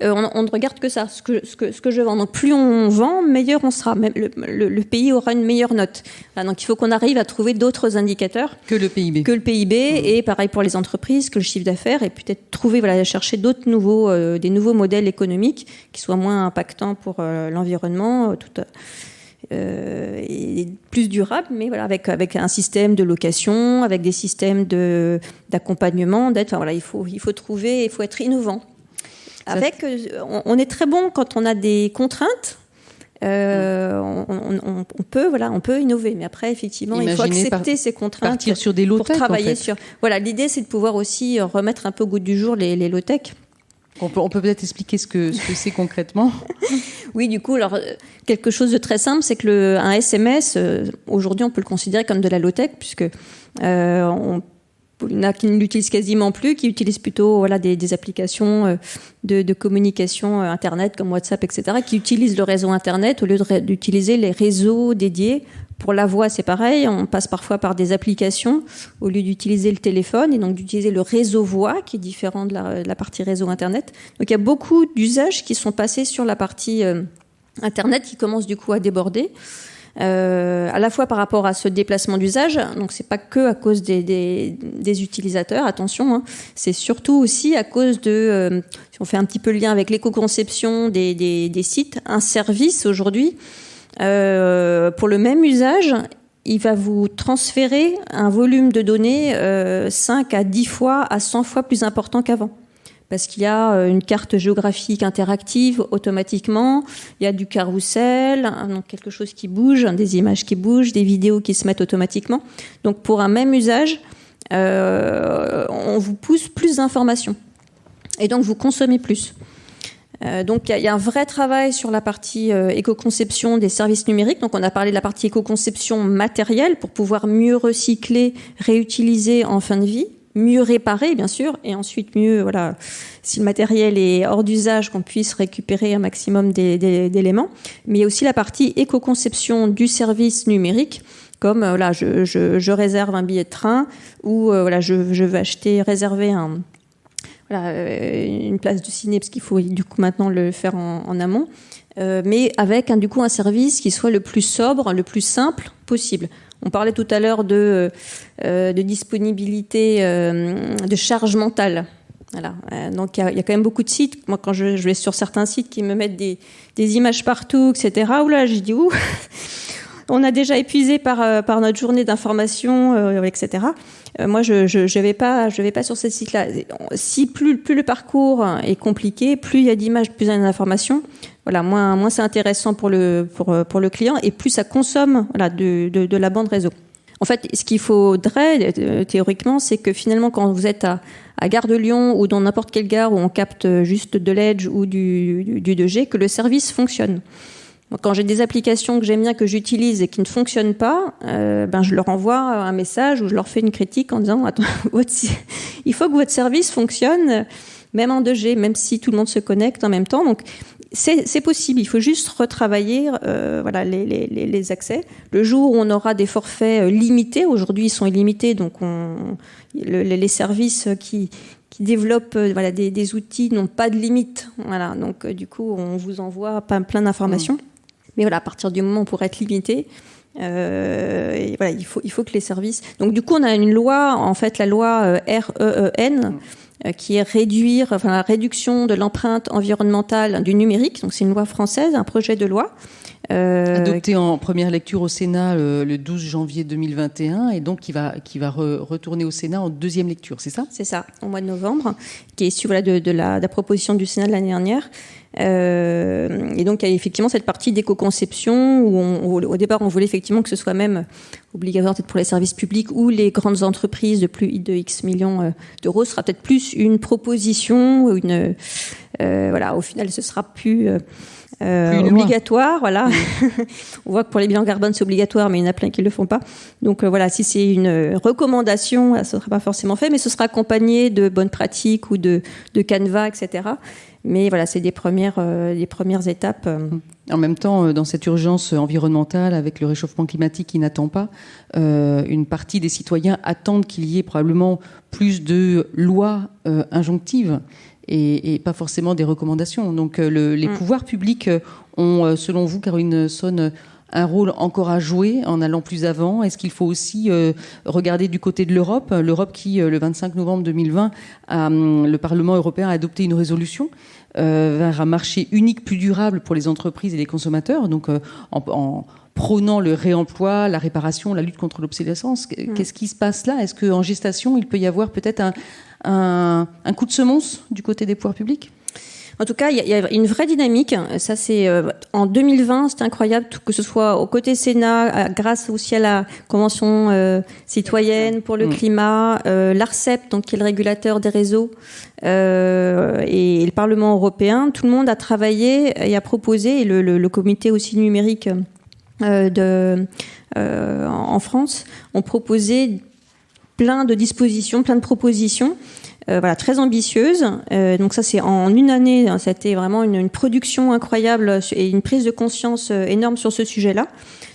S3: on ne regarde que ça, ce que je vends. Donc plus on vend, meilleur on sera. Même le pays aura une meilleure note. Voilà, donc il faut qu'on arrive à trouver d'autres indicateurs
S2: que le PIB.
S3: Et pareil pour les entreprises, que le chiffre d'affaires, et peut-être trouver, chercher d'autres des nouveaux modèles économiques qui soient moins impactants pour l'environnement, et plus durable, mais avec un système de location, avec des systèmes d'accompagnement, d'aide. Il faut trouver, il faut être innovant. On est très bon quand on a des contraintes. On peut innover, mais après effectivement, il faut accepter ces contraintes,
S2: partir sur des low-tech,
S3: pour travailler
S2: en fait.
S3: sur. L'idée c'est de pouvoir aussi remettre un peu au goût du jour les low-tech.
S2: On peut peut-être expliquer ce que c'est concrètement.
S3: Oui, du coup, quelque chose de très simple, c'est que un SMS, aujourd'hui, on peut le considérer comme de la low-tech, puisque il y en a qui ne l'utilisent quasiment plus, qui utilisent plutôt des applications de communication Internet, comme WhatsApp, etc., qui utilisent le réseau Internet au lieu d'utiliser les réseaux dédiés. Pour la voix, c'est pareil, on passe parfois par des applications au lieu d'utiliser le téléphone et donc d'utiliser le réseau voix qui est différent de la partie réseau Internet. Donc il y a beaucoup d'usages qui sont passés sur la partie Internet qui commencent du coup à déborder. À la fois par rapport à ce déplacement d'usage, donc c'est pas que à cause des utilisateurs, attention, hein, c'est surtout aussi à cause si on fait un petit peu le lien avec l'éco-conception des sites, un service aujourd'hui, pour le même usage, il va vous transférer un volume de données 5 à 10 fois à 100 fois plus important qu'avant. Parce qu'il y a une carte géographique interactive automatiquement, il y a du carrousel, donc quelque chose qui bouge, des images qui bougent, des vidéos qui se mettent automatiquement. Donc pour un même usage, on vous pousse plus d'informations. Et donc vous consommez plus. Donc il y a un vrai travail sur la partie éco-conception des services numériques. Donc on a parlé de la partie éco-conception matérielle pour pouvoir mieux recycler, réutiliser en fin de vie. Mieux réparer, bien sûr, et ensuite mieux, si le matériel est hors d'usage, qu'on puisse récupérer un maximum d'éléments. Mais il y a aussi la partie éco-conception du service numérique, comme je réserve un billet de train ou je veux réserver une place de ciné, parce qu'il faut du coup maintenant le faire en amont, mais avec un service qui soit le plus sobre, le plus simple possible. On parlait tout à l'heure de disponibilité, de charge mentale. Voilà. Donc il y a quand même beaucoup de sites. Moi, quand je vais sur certains sites qui me mettent des images partout, etc. Oula, j'ai dit on a déjà épuisé par notre journée d'information, etc. Moi, je vais pas sur ces sites-là. Si plus le parcours est compliqué, plus il y a d'images, plus il y a d'informations. Moins c'est intéressant pour le client et plus ça consomme de la bande réseau. En fait, ce qu'il faudrait théoriquement, c'est que finalement, quand vous êtes à Gare de Lyon ou dans n'importe quelle gare où on capte juste de l'Edge ou du 2G, que le service fonctionne. Quand j'ai des applications que j'aime bien, que j'utilise et qui ne fonctionnent pas, je leur envoie un message ou je leur fais une critique en disant attends, il faut que votre service fonctionne, même en 2G, même si tout le monde se connecte en même temps. Donc c'est possible, il faut juste retravailler les accès. Le jour où on aura des forfaits limités, aujourd'hui ils sont illimités, donc les services qui développent des outils n'ont pas de limite. Donc du coup on vous envoie plein d'informations. Mais à partir du moment où on pourrait être limité, il faut que les services. Donc du coup, on a une loi, en fait, la loi REEN, qui est la réduction de l'empreinte environnementale du numérique. Donc c'est une loi française, un projet de loi.
S2: Adopté en première lecture au Sénat le 12 janvier 2021 et donc qui va retourner au Sénat en deuxième lecture, c'est ça ?
S3: C'est ça, au mois de novembre, qui est issu de la proposition du Sénat de l'année dernière. Et donc il y a effectivement cette partie d'éco-conception où au départ on voulait effectivement que ce soit même obligatoire peut-être pour les services publics ou les grandes entreprises de plus de X millions d'euros. Ce sera peut-être plus une proposition, au final ce sera plus obligatoire, On voit que pour les bilans carbone c'est obligatoire, mais il y en a plein qui le font pas. Donc si c'est une recommandation, ce sera pas forcément fait, mais ce sera accompagné de bonnes pratiques ou de Canva, etc. Mais c'est des premières étapes.
S2: En même temps, dans cette urgence environnementale, avec le réchauffement climatique qui n'attend pas, une partie des citoyens attendent qu'il y ait probablement plus de lois injonctives. et pas forcément des recommandations. Donc les pouvoirs publics ont, selon vous, Caroline Sonne, un rôle encore à jouer en allant plus avant. Est-ce qu'il faut aussi regarder du côté de l'Europe ? L'Europe qui, le 25 novembre 2020, le Parlement européen a adopté une résolution vers un marché unique plus durable pour les entreprises et les consommateurs, donc en prônant le réemploi, la réparation, la lutte contre l'obsolescence. Qu'est-ce qui se passe là ? Est-ce qu'en gestation, il peut y avoir peut-être un coup de semonce du côté des pouvoirs publics ?
S3: En tout cas, il y a une vraie dynamique. Ça, c'est en 2020, c'était incroyable, que ce soit au côté Sénat, grâce aussi à la Convention citoyenne pour le climat, l'ARCEP, donc qui est le régulateur des réseaux, et le Parlement européen. Tout le monde a travaillé et a proposé, et le comité aussi numérique en France ont proposé plein de dispositions, plein de propositions. Très ambitieuse. Donc ça, c'est en une année, hein, c'était vraiment une production incroyable et une prise de conscience énorme sur ce sujet-là.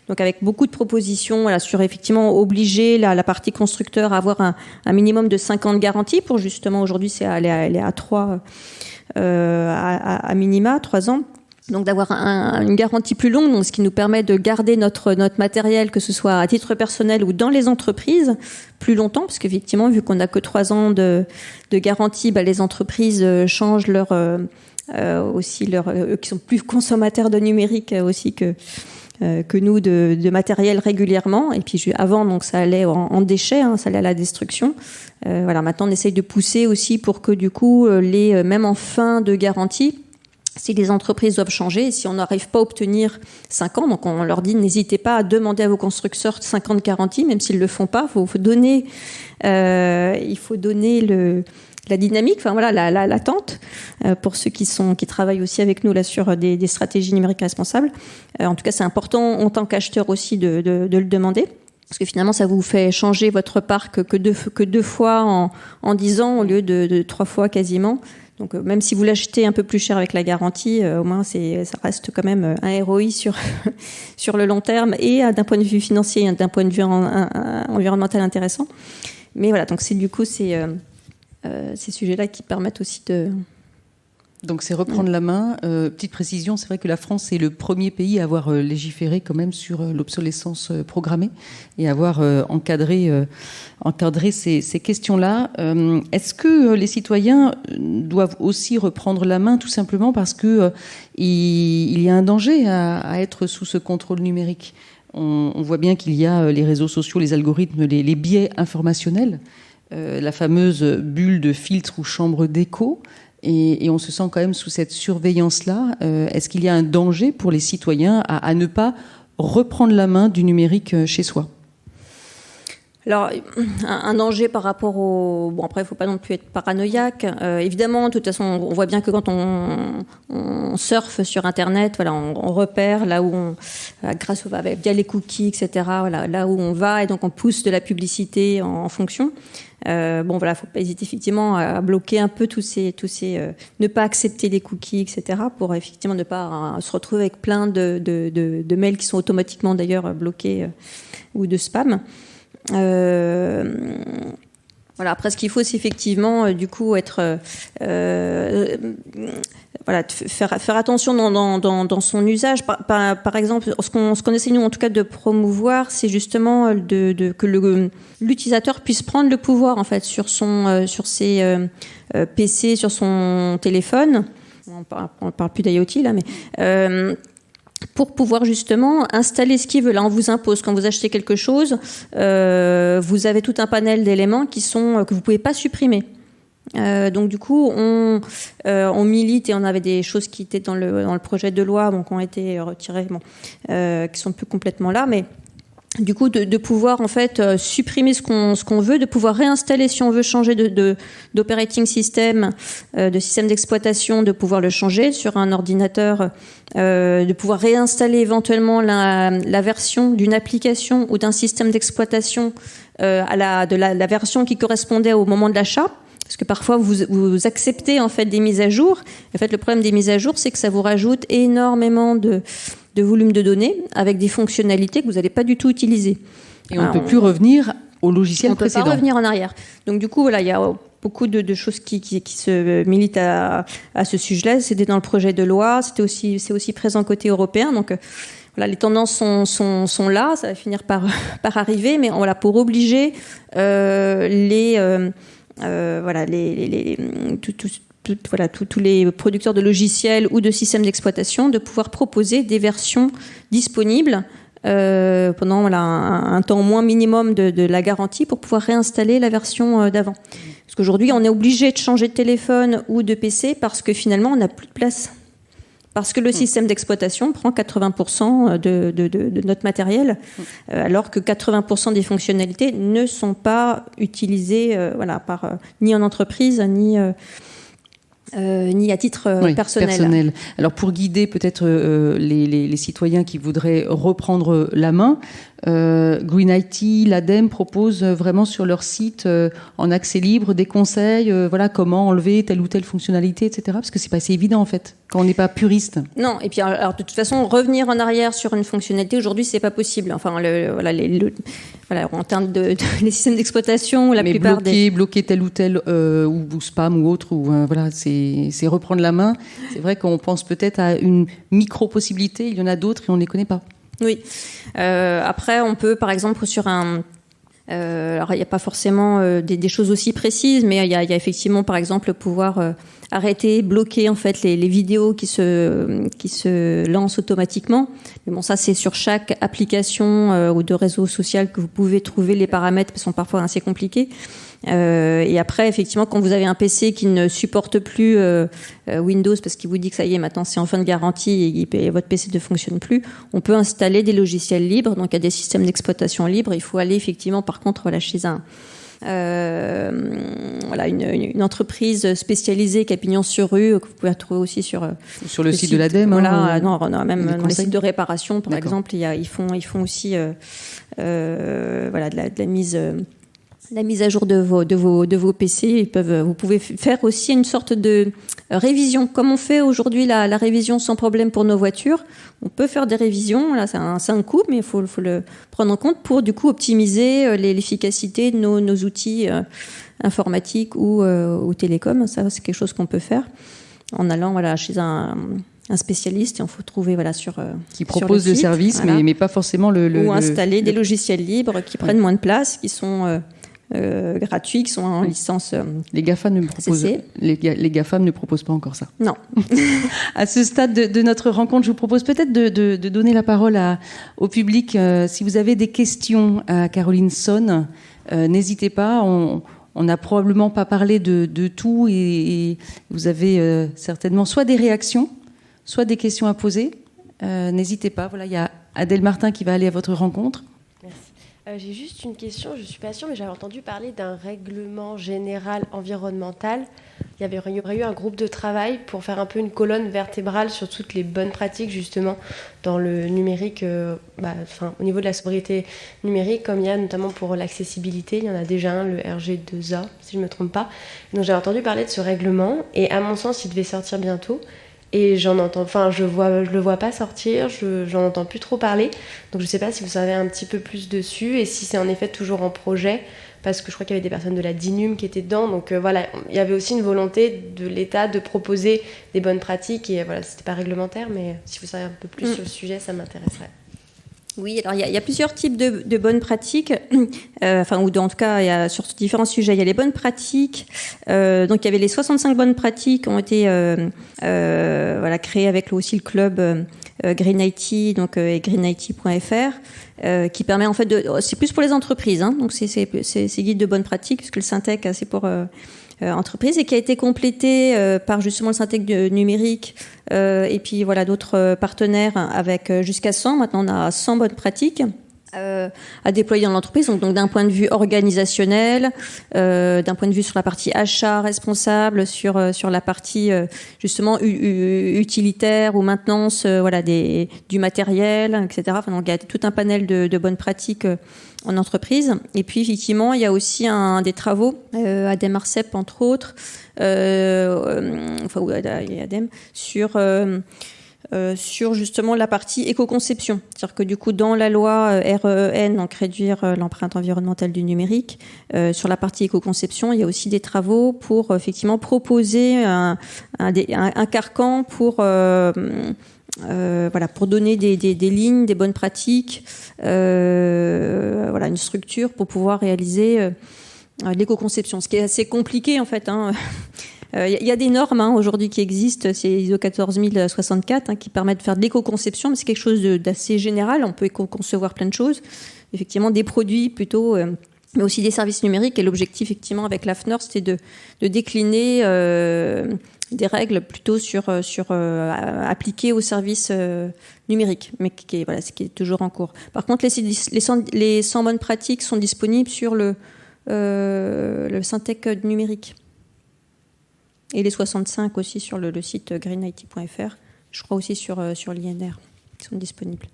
S3: Donc avec beaucoup de propositions, sur effectivement obliger la partie constructeur à avoir un minimum de 5 ans de garantie pour justement, aujourd'hui, elle est à 3 à minima, 3 ans. Donc d'avoir une garantie plus longue, donc ce qui nous permet de garder notre matériel, que ce soit à titre personnel ou dans les entreprises, plus longtemps, parce qu'effectivement, vu qu'on n'a que 3 ans de garantie, les entreprises changent eux qui sont plus consommateurs de numérique aussi que nous de matériel régulièrement. Et puis avant, donc ça allait en déchets, hein, ça allait à la destruction. Maintenant, on essaye de pousser aussi pour que du coup, même en fin de garantie, si les entreprises doivent changer, et si on n'arrive pas à obtenir 5 ans, donc on leur dit n'hésitez pas à demander à vos constructeurs 5 ans de garantie, même s'ils ne le font pas, il faut donner la dynamique, l'attente pour ceux qui travaillent aussi avec nous là sur des stratégies numériques responsables. En tout cas, c'est important en tant qu'acheteur aussi de le demander. Parce que finalement, ça vous fait changer votre parc que deux fois en 10 ans au lieu de 3 fois quasiment. Donc même si vous l'achetez un peu plus cher avec la garantie, au moins ça reste quand même un ROI sur le long terme et d'un point de vue financier, d'un point de vue environnemental intéressant. Mais voilà, donc c'est du coup ces sujets-là qui permettent aussi de...
S2: Donc c'est reprendre la main. Petite précision, c'est vrai que la France est le premier pays à avoir légiféré quand même sur l'obsolescence programmée et avoir encadré ces questions-là. Est-ce que les citoyens doivent aussi reprendre la main tout simplement parce que il y a un danger à être sous ce contrôle numérique ? On voit bien qu'il y a les réseaux sociaux, les algorithmes, les biais informationnels, la fameuse bulle de filtre ou chambre d'écho. Et on se sent quand même sous cette surveillance-là. Est-ce qu'il y a un danger pour les citoyens à ne pas reprendre la main du numérique chez soi ?
S3: Alors, un danger par rapport au... Bon, après, il ne faut pas non plus être paranoïaque. Évidemment, de toute façon, on voit bien que quand on surfe sur Internet, on repère là où via les cookies, etc., là où on va, et donc on pousse de la publicité en fonction. Faut pas hésiter effectivement à bloquer un peu tous ces ne pas accepter les cookies, etc., pour effectivement ne pas se retrouver avec plein de mails qui sont automatiquement d'ailleurs bloqués ou de spam. Après, ce qu'il faut, c'est effectivement du coup être faire attention dans son usage. Par exemple, ce qu'on essaie nous en tout cas de promouvoir, c'est justement que l'utilisateur puisse prendre le pouvoir en fait sur ses PC, sur son téléphone. On parle plus d'IoT là, mais pour pouvoir justement installer ce qu'il veut. Là, on vous impose, quand vous achetez quelque chose, vous avez tout un panel d'éléments que vous pouvez pas supprimer. Donc du coup, on milite, et on avait des choses qui étaient dans le projet de loi, qui ont été retirées, qui sont plus complètement là, mais du coup de pouvoir en fait supprimer ce qu'on veut, de pouvoir réinstaller si on veut changer d'operating system, de système d'exploitation, de pouvoir le changer sur un ordinateur, de pouvoir réinstaller éventuellement la version d'une application ou d'un système d'exploitation à la version qui correspondait au moment de l'achat. Parce que parfois, vous acceptez en fait des mises à jour. En fait, le problème des mises à jour, c'est que ça vous rajoute énormément de volume de données avec des fonctionnalités que vous n'allez pas du tout utiliser.
S2: Et on ne peut plus revenir au logiciel précédent.
S3: On ne peut pas revenir en arrière. Donc du coup, il y a beaucoup de choses qui se militent à ce sujet-là. C'était dans le projet de loi, c'est aussi présent côté européen. Donc voilà, les tendances sont là, ça va finir par arriver, mais voilà, pour obliger tous les producteurs de logiciels ou de systèmes d'exploitation de pouvoir proposer des versions disponibles pendant un temps au moins minimum de la garantie pour pouvoir réinstaller la version d'avant. Parce qu'aujourd'hui, on est obligé de changer de téléphone ou de PC parce que finalement, on n'a plus de place. Parce que le système d'exploitation prend 80% de notre matériel, alors que 80% des fonctionnalités ne sont pas utilisées ni en entreprise, ni à titre personnel.
S2: Alors pour guider peut-être les citoyens qui voudraient reprendre la main, Green IT, l'ADEME propose vraiment sur leur site en accès libre des conseils, comment enlever telle ou telle fonctionnalité, etc. Parce que c'est pas assez évident en fait quand on n'est pas puriste.
S3: Non, et puis alors de toute façon revenir en arrière sur une fonctionnalité aujourd'hui c'est pas possible. Enfin en termes de les systèmes d'exploitation, la plupart
S2: bloquer tel ou tel ou spam ou autre c'est reprendre la main. C'est vrai qu'on pense peut-être à une micro-possibilité, il y en a d'autres et on ne les connaît pas.
S3: Oui. Après, on peut, par exemple, sur un... alors, il n'y a pas forcément des choses aussi précises, mais il y a effectivement, par exemple, pouvoir arrêter, bloquer en fait les vidéos qui se lancent automatiquement. Mais bon, ça, c'est sur chaque application ou de réseau social que vous pouvez trouver les paramètres qui sont parfois assez compliqués. Et après, effectivement, quand vous avez un PC qui ne supporte plus Windows parce qu'il vous dit que ça y est, maintenant c'est en fin de garantie et votre PC ne fonctionne plus, on peut installer des logiciels libres. Donc, il y a des systèmes d'exploitation libres. Il faut aller effectivement, par contre, chez une entreprise spécialisée qui a pignon sur rue, que vous pouvez retrouver aussi sur
S2: le site de l'ADEME.
S3: Même dans les sites de réparation, par exemple, ils font aussi la mise à jour de vos PC. Vous pouvez faire aussi une sorte de révision. Comme on fait aujourd'hui la révision sans problème pour nos voitures, on peut faire des révisions. Là, c'est un coût, mais il faut le prendre en compte pour du coup optimiser l'efficacité de nos outils informatiques ou télécoms. Ça, c'est quelque chose qu'on peut faire en allant chez un spécialiste, et on faut trouver
S2: qui propose le service, mais pas forcément ou
S3: installer des logiciels libres qui prennent moins de place, qui sont gratuits, qui sont en licence.
S2: Les GAFAM ne proposent pas encore ça.
S3: Non.
S2: À ce stade de notre rencontre, je vous propose peut-être de donner la parole au public. Si vous avez des questions à Caroline Sonn, n'hésitez pas. On n'a probablement pas parlé de tout et vous avez certainement soit des réactions, soit des questions à poser. N'hésitez pas. Voilà, il y a Adèle Martin qui va aller à votre rencontre.
S4: Merci. J'ai juste une question, je ne suis pas sûre, mais j'avais entendu parler d'un règlement général environnemental. Il y aurait eu un groupe de travail pour faire un peu une colonne vertébrale sur toutes les bonnes pratiques, justement, dans le numérique, au niveau de la sobriété numérique, comme il y a notamment pour l'accessibilité. Il y en a déjà un, le RG2A, si je ne me trompe pas. Donc j'avais entendu parler de ce règlement, et à mon sens, il devait sortir bientôt. Et je le vois pas sortir, j'en entends plus trop parler. Donc je sais pas si vous savez un petit peu plus dessus et si c'est en effet toujours en projet, parce que je crois qu'il y avait des personnes de la DINUM qui étaient dedans. Donc il y avait aussi une volonté de l'État de proposer des bonnes pratiques et c'était pas réglementaire, mais si vous savez un peu plus sur le sujet, ça m'intéresserait.
S3: Oui, alors il y a plusieurs types de bonnes pratiques, ou en tout cas sur différents sujets. Il y a les bonnes pratiques, donc il y avait les 65 bonnes pratiques qui ont été créées avec aussi le club Green IT, donc et greenit.fr, qui permet en fait c'est plus pour les entreprises, donc c'est guide de bonnes pratiques puisque le Syntec c'est pour entreprise et qui a été complété par justement le Syntec numérique et puis d'autres partenaires avec jusqu'à 100. Maintenant, on a 100 bonnes pratiques à déployer dans l'entreprise. Donc d'un point de vue organisationnel, d'un point de vue sur la partie achat responsable, sur la partie justement utilitaire ou maintenance du matériel, etc. Donc il y a tout un panel de bonnes pratiques en entreprise. Et puis effectivement, il y a aussi des travaux à Demarcep entre autres, ou à ADEME, sur sur justement la partie éco-conception. C'est-à-dire que du coup, dans la loi REN, donc réduire l'empreinte environnementale du numérique, sur la partie éco-conception, il y a aussi des travaux pour effectivement proposer un carcan pour pour donner des lignes, des bonnes pratiques, une structure pour pouvoir réaliser l'éco-conception. Ce qui est assez compliqué en fait. Il y a des normes aujourd'hui qui existent, c'est ISO 14064 qui permettent de faire de l'éco-conception, mais c'est quelque chose d'assez général. On peut éco-concevoir plein de choses. Effectivement, des produits plutôt, mais aussi des services numériques. Et l'objectif, effectivement, avec l'AFNOR, c'était de décliner des règles plutôt appliquées aux services numériques, mais qui est toujours en cours. Par contre, les 100 bonnes pratiques sont disponibles sur le Syntec numérique. Et les 65 aussi sur le site greenIT.fr. Je crois aussi sur l'INR. Ils sont disponibles.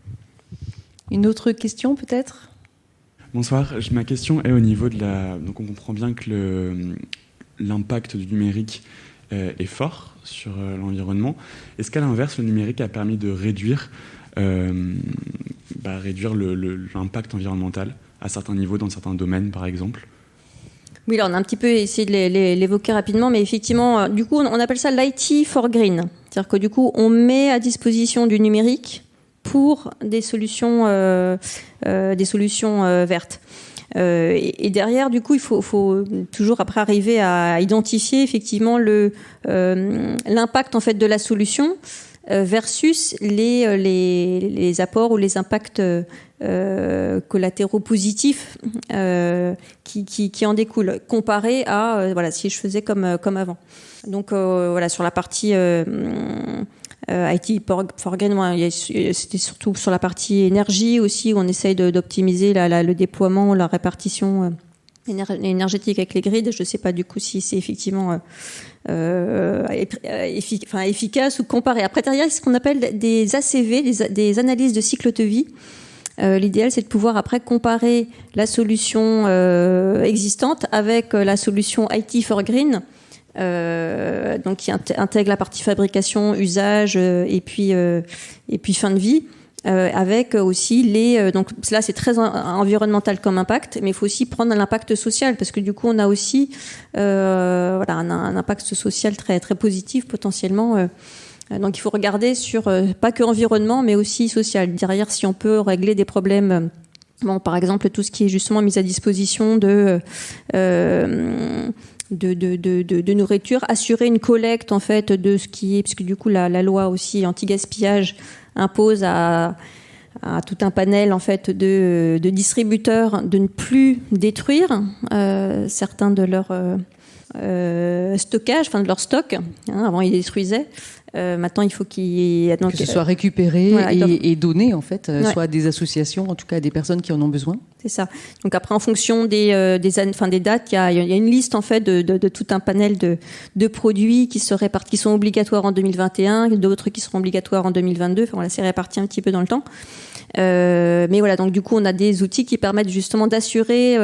S2: Une autre question peut-être ?
S5: Bonsoir. Ma question est au niveau de Donc on comprend bien que l'impact du numérique est fort sur l'environnement. Est-ce qu'à l'inverse, le numérique a permis de réduire l'impact environnemental à certains niveaux, dans certains domaines par exemple ?
S3: Oui, là, on a un petit peu essayé de l'évoquer rapidement, mais effectivement, du coup, on appelle ça l'IT for Green. C'est-à-dire que du coup, on met à disposition du numérique pour des solutions vertes. Et derrière, du coup, il faut toujours après arriver à identifier effectivement l'impact en fait de la solution versus les apports ou les impacts collatéraux positifs qui en découlent, comparé à si je faisais comme avant. Donc sur la partie IT for Green, c'était surtout sur la partie énergie aussi, où on essaye d'optimiser le déploiement, la répartition énergétique avec les grids. Je ne sais pas du coup si c'est effectivement efficace ou comparé. Après, derrière, c'est ce qu'on appelle des ACV, des analyses de cycle de vie. L'idéal, c'est de pouvoir après comparer la solution existante avec la solution IT for Green, donc qui intègre la partie fabrication, usage et puis fin de vie, avec aussi donc là c'est très environnemental comme impact, mais il faut aussi prendre l'impact social, parce que du coup on a aussi un impact social très très positif potentiellement. Donc il faut regarder sur pas que environnement, mais aussi social. Derrière, si on peut régler des problèmes, par exemple tout ce qui est justement mise à disposition de nourriture, assurer une collecte en fait de ce qui est, puisque du coup la loi aussi anti-gaspillage impose à tout un panel en fait de distributeurs de ne plus détruire certains de leurs stockages, de leur stock. Avant ils détruisaient. Maintenant, il faut que
S2: ce soit récupéré et donné, en fait, soit à des associations, en tout cas à des personnes qui en ont besoin.
S3: C'est ça. Donc après, en fonction des dates, il y a une liste en fait de tout un panel de produits qui sont obligatoires en 2021, d'autres qui seront obligatoires en 2022. Enfin, c'est réparti un petit peu dans le temps. Mais voilà, donc du coup, on a des outils qui permettent justement d'assurer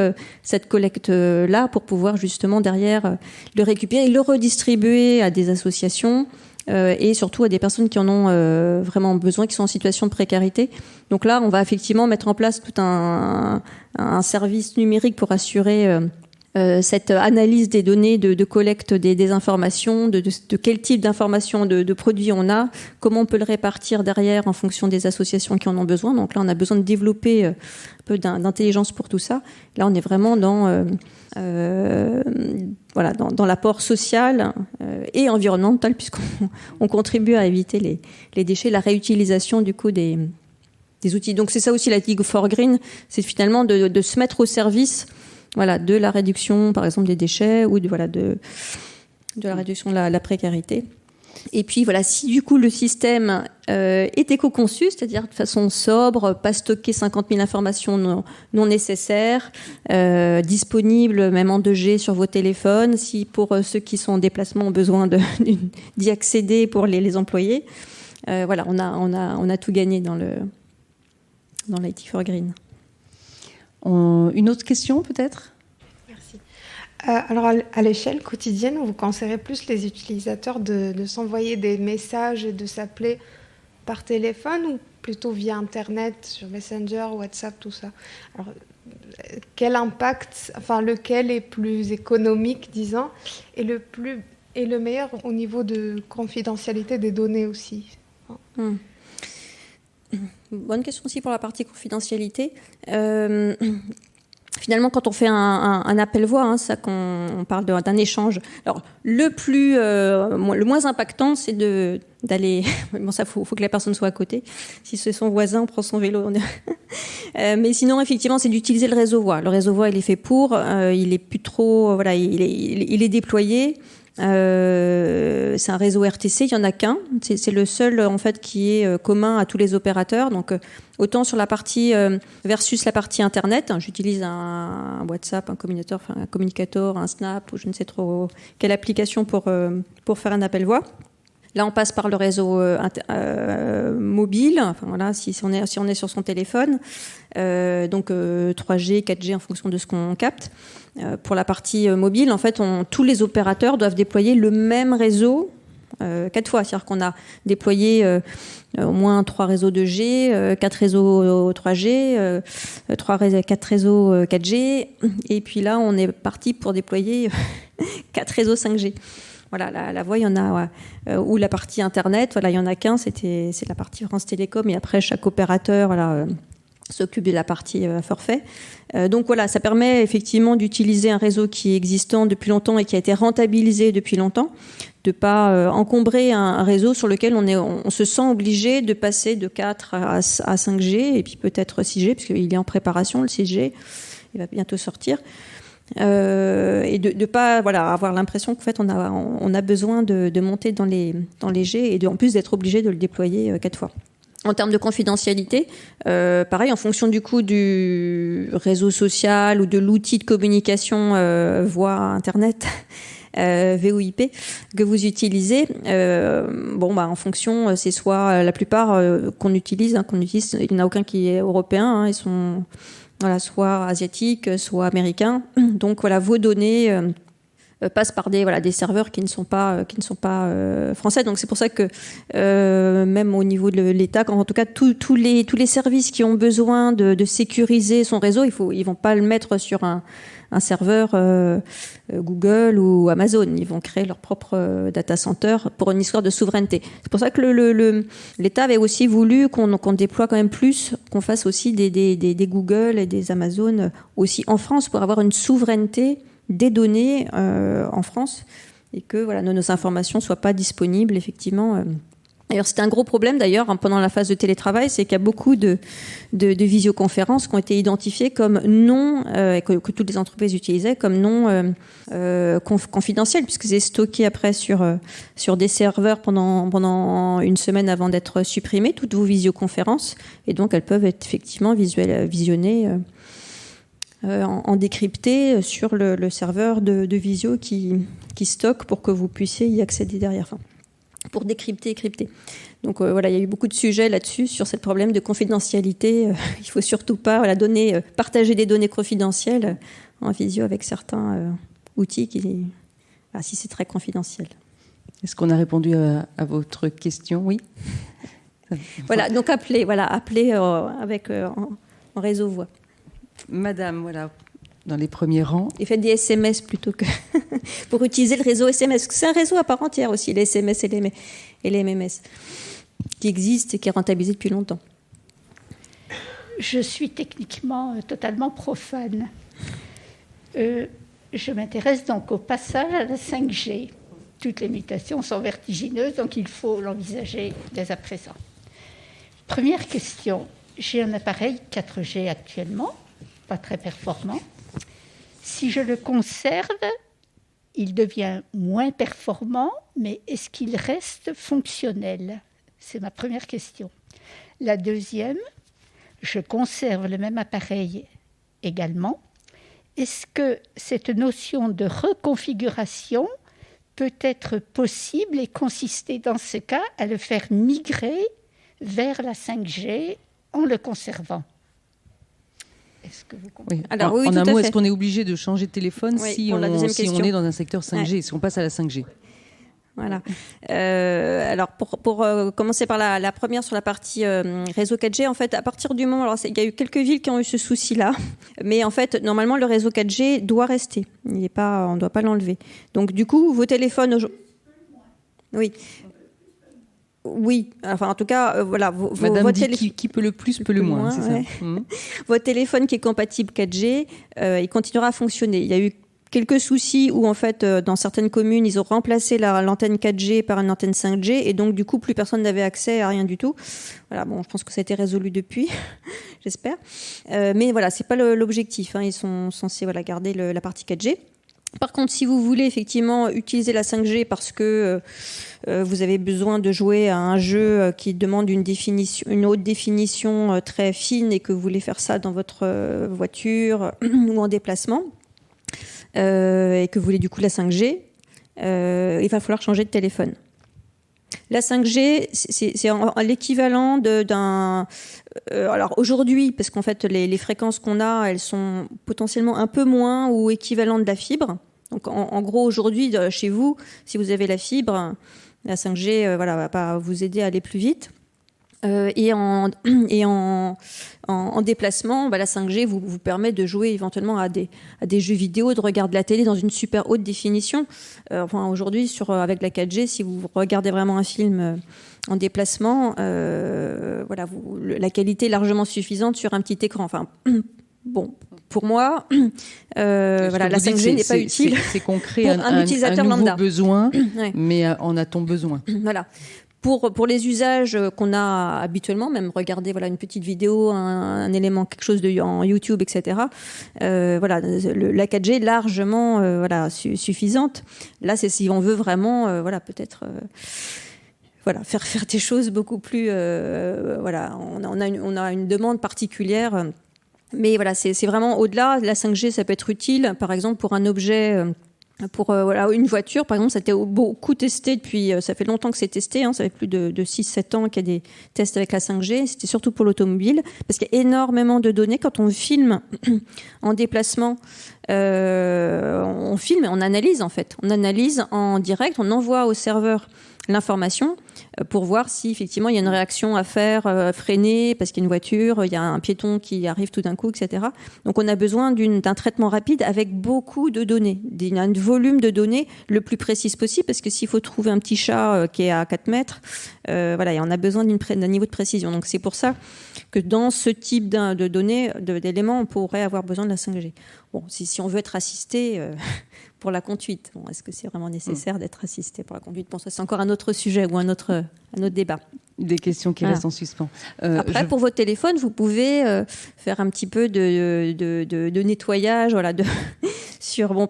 S3: cette collecte-là pour pouvoir justement derrière le récupérer et le redistribuer à des associations. Et surtout à des personnes qui en ont vraiment besoin, qui sont en situation de précarité. Donc là, on va effectivement mettre en place tout un service numérique pour assurer cette analyse des données, de collecte des informations, de quel type d'informations, de produits on a, comment on peut le répartir derrière en fonction des associations qui en ont besoin. Donc là, on a besoin de développer un peu d'intelligence pour tout ça. Là, on est vraiment dans l'apport social et environnemental, puisqu'on contribue à éviter les déchets, la réutilisation du coup des outils. Donc c'est ça aussi la League for Green, c'est finalement de se mettre au service de la réduction par exemple des déchets ou de la réduction de la précarité. Et puis si du coup le système est éco-conçu, c'est-à-dire de façon sobre, pas stocker 50 000 informations non nécessaires, disponibles même en 2G sur vos téléphones, si pour ceux qui sont en déplacement ont besoin d'y accéder pour les employés. On a tout gagné dans l'IT for Green.
S2: Une autre question peut-être ?
S6: Alors, à l'échelle quotidienne, vous conseillerez plus les utilisateurs de s'envoyer des messages et de s'appeler par téléphone ou plutôt via Internet, sur Messenger, WhatsApp, tout ça. Alors, quel impact, enfin lequel est plus économique, disons, et le meilleur au niveau de confidentialité des données aussi.
S3: Bonne question aussi pour la partie confidentialité. Finalement, quand on fait un appel voix, ça on parle d'un échange. Alors, le moins impactant, c'est d'aller. Bon, ça, faut que la personne soit à côté. Si c'est son voisin, on prend son vélo. Mais sinon, effectivement, c'est d'utiliser le réseau voix. Le réseau voix, il est fait pour. Il est plus trop. Voilà, il est déployé. C'est un réseau RTC, il y en a qu'un. C'est le seul en fait qui est commun à tous les opérateurs. Donc autant sur la partie versus la partie internet, j'utilise un WhatsApp, un communicator, un Snap ou je ne sais trop quelle application pour faire un appel voix. Là, on passe par le réseau mobile. Enfin voilà, si on est sur son téléphone, donc 3G, 4G en fonction de ce qu'on capte. Pour la partie mobile, en fait, tous les opérateurs doivent déployer le même réseau 4 fois. C'est-à-dire qu'on a déployé au moins 3 réseaux 2G, 4 réseaux 3G, 4 réseaux 4G. Et puis là, on est parti pour déployer 4 réseaux 5G. Voilà, la voix, il y en a, ou la partie Internet, voilà, il y en a qu'un, c'est la partie France Télécom, et après, chaque opérateur, voilà, s'occupe de la partie forfait. Donc voilà, ça permet effectivement d'utiliser un réseau qui est existant depuis longtemps et qui a été rentabilisé depuis longtemps, de pas encombrer un réseau sur lequel on se sent obligé de passer de 4 à 5G, et puis peut-être 6G, puisqu'il est en préparation, le 6G, il va bientôt sortir. Et de pas avoir l'impression qu'en fait on a besoin de monter dans les G et en plus d'être obligé de le déployer 4 fois. En termes de confidentialité, pareil, en fonction du coup du réseau social ou de l'outil de communication voix Internet, VoIP que vous utilisez, en fonction, c'est soit la plupart qu'on utilise, il n'y en a aucun qui est européen, ils sont soit asiatiques, soit américains. Donc vos données passent par des serveurs qui ne sont pas français. Donc c'est pour ça que même au niveau de l'État, en tout cas tous les services qui ont besoin de sécuriser son réseau, ils vont pas le mettre sur un serveur Google ou Amazon. Ils vont créer leur propre data center pour une histoire de souveraineté. C'est pour ça que l'État avait aussi voulu qu'on déploie quand même plus, qu'on fasse aussi des Google et des Amazon aussi en France pour avoir une souveraineté des données en France et que nos informations soient pas disponibles effectivement. D'ailleurs, c'était un gros problème d'ailleurs pendant la phase de télétravail, c'est qu'il y a beaucoup de visioconférences qui ont été identifiées comme non, que toutes les entreprises utilisaient comme non confidentielles, puisque c'est stocké après sur des serveurs pendant une semaine avant d'être supprimées, toutes vos visioconférences, et donc elles peuvent être effectivement visionnées en décrypté sur le serveur de visio qui stocke pour que vous puissiez y accéder derrière. Enfin, pour décrypter et crypter. Donc il y a eu beaucoup de sujets là-dessus, sur ce problème de confidentialité. Il ne faut surtout pas partager des données confidentielles en visio avec certains outils si c'est très confidentiel.
S2: Est-ce qu'on a répondu à votre question ? Oui.
S3: Voilà, donc appelez avec en réseau voix.
S2: Madame, dans les premiers rangs.
S3: Et faites des SMS plutôt que pour utiliser le réseau SMS. C'est un réseau à part entière aussi, les SMS et les MMS, qui existent et qui est rentabilisé depuis longtemps.
S7: Je suis techniquement totalement profane. Je m'intéresse donc au passage à la 5G. Toutes les mutations sont vertigineuses, donc il faut l'envisager dès à présent. Première question. J'ai un appareil 4G actuellement, pas très performant. Si je le conserve, il devient moins performant, mais est-ce qu'il reste fonctionnel ? C'est ma première question. La deuxième, je conserve le même appareil également. Est-ce que cette notion de reconfiguration peut être possible et consister dans ce cas à le faire migrer vers la 5G en le conservant ? Est-ce que vous comprenez ?
S2: Oui. Alors, en un mot, est-ce qu'on est obligé de changer de téléphone si on est dans un secteur 5G, si on passe à la 5G ?
S3: Voilà. Alors pour commencer par la première sur la partie réseau 4G, en fait, à partir du moment, alors il y a eu quelques villes qui ont eu ce souci-là, mais en fait, normalement, le réseau 4G doit rester. On ne doit pas l'enlever. Donc du coup, vos téléphones, oui. Oui, enfin en tout cas, voilà.
S2: Madame dit qui peut le plus peut le moins, c'est
S3: ouais.
S2: ça.
S3: Votre téléphone qui est compatible 4G, il continuera à fonctionner. Il y a eu quelques soucis où en fait, dans certaines communes, ils ont remplacé l'antenne 4G par une antenne 5G et donc du coup, plus personne n'avait accès à rien du tout. Voilà, bon, je pense que ça a été résolu depuis, j'espère. Mais voilà, c'est pas l'objectif. Ils sont censés garder la partie 4G. Par contre, si vous voulez effectivement utiliser la 5G parce que vous avez besoin de jouer à un jeu qui demande une haute définition très fine et que vous voulez faire ça dans votre voiture ou en déplacement et que vous voulez du coup la 5G, il va falloir changer de téléphone. La 5G, c'est l'équivalent d'un... alors aujourd'hui, parce qu'en fait, les fréquences qu'on a, elles sont potentiellement un peu moins ou équivalentes de la fibre. Donc en gros, aujourd'hui, chez vous, si vous avez la fibre, la 5G va pas vous aider à aller plus vite. Et en déplacement, la 5G vous permet de jouer éventuellement à des jeux vidéo, de regarder la télé dans une super haute définition. Aujourd'hui, avec la 4G, si vous regardez vraiment un film en déplacement, la qualité est largement suffisante sur un petit écran. Enfin, bon, pour moi, la 5G n'est pas utile.
S2: C'est concret,
S3: pour un utilisateur
S2: nouveau
S3: lambda.
S2: Besoin,
S3: ouais.
S2: Mais en a-t-on besoin ?
S3: Voilà. Pour les usages qu'on a habituellement, même regarder une petite vidéo, un élément, quelque chose en YouTube, etc. La 4G est largement suffisante. Là, c'est si on veut vraiment peut-être faire des choses beaucoup plus on a une demande particulière. Mais c'est vraiment au-delà. La 5G, ça peut être utile, par exemple, pour un objet. Pour une voiture, par exemple, ça a été beaucoup testé depuis, ça fait longtemps que c'est testé, ça fait plus de 6-7 ans qu'il y a des tests avec la 5G, c'était surtout pour l'automobile, parce qu'il y a énormément de données. Quand on filme en déplacement, on filme et on analyse en fait. On analyse en direct, on envoie au serveur l'information pour voir si effectivement il y a une réaction à faire, freiner parce qu'il y a une voiture, il y a un piéton qui arrive tout d'un coup, etc. Donc on a besoin d'un traitement rapide avec beaucoup de données, un volume de données le plus précis possible, parce que s'il faut trouver un petit chat qui est à 4 mètres, et on a besoin d'un niveau de précision. Donc c'est pour ça que dans ce type de données, d'éléments, on pourrait avoir besoin de la 5G. Bon, si on veut être assisté pour la conduite, est-ce que c'est vraiment nécessaire d'être assisté pour la conduite ? Bon, ça c'est encore un autre sujet ou un autre débat.
S2: Des questions qui restent en suspens.
S3: Après, pour votre téléphone, vous pouvez faire un petit peu de nettoyage,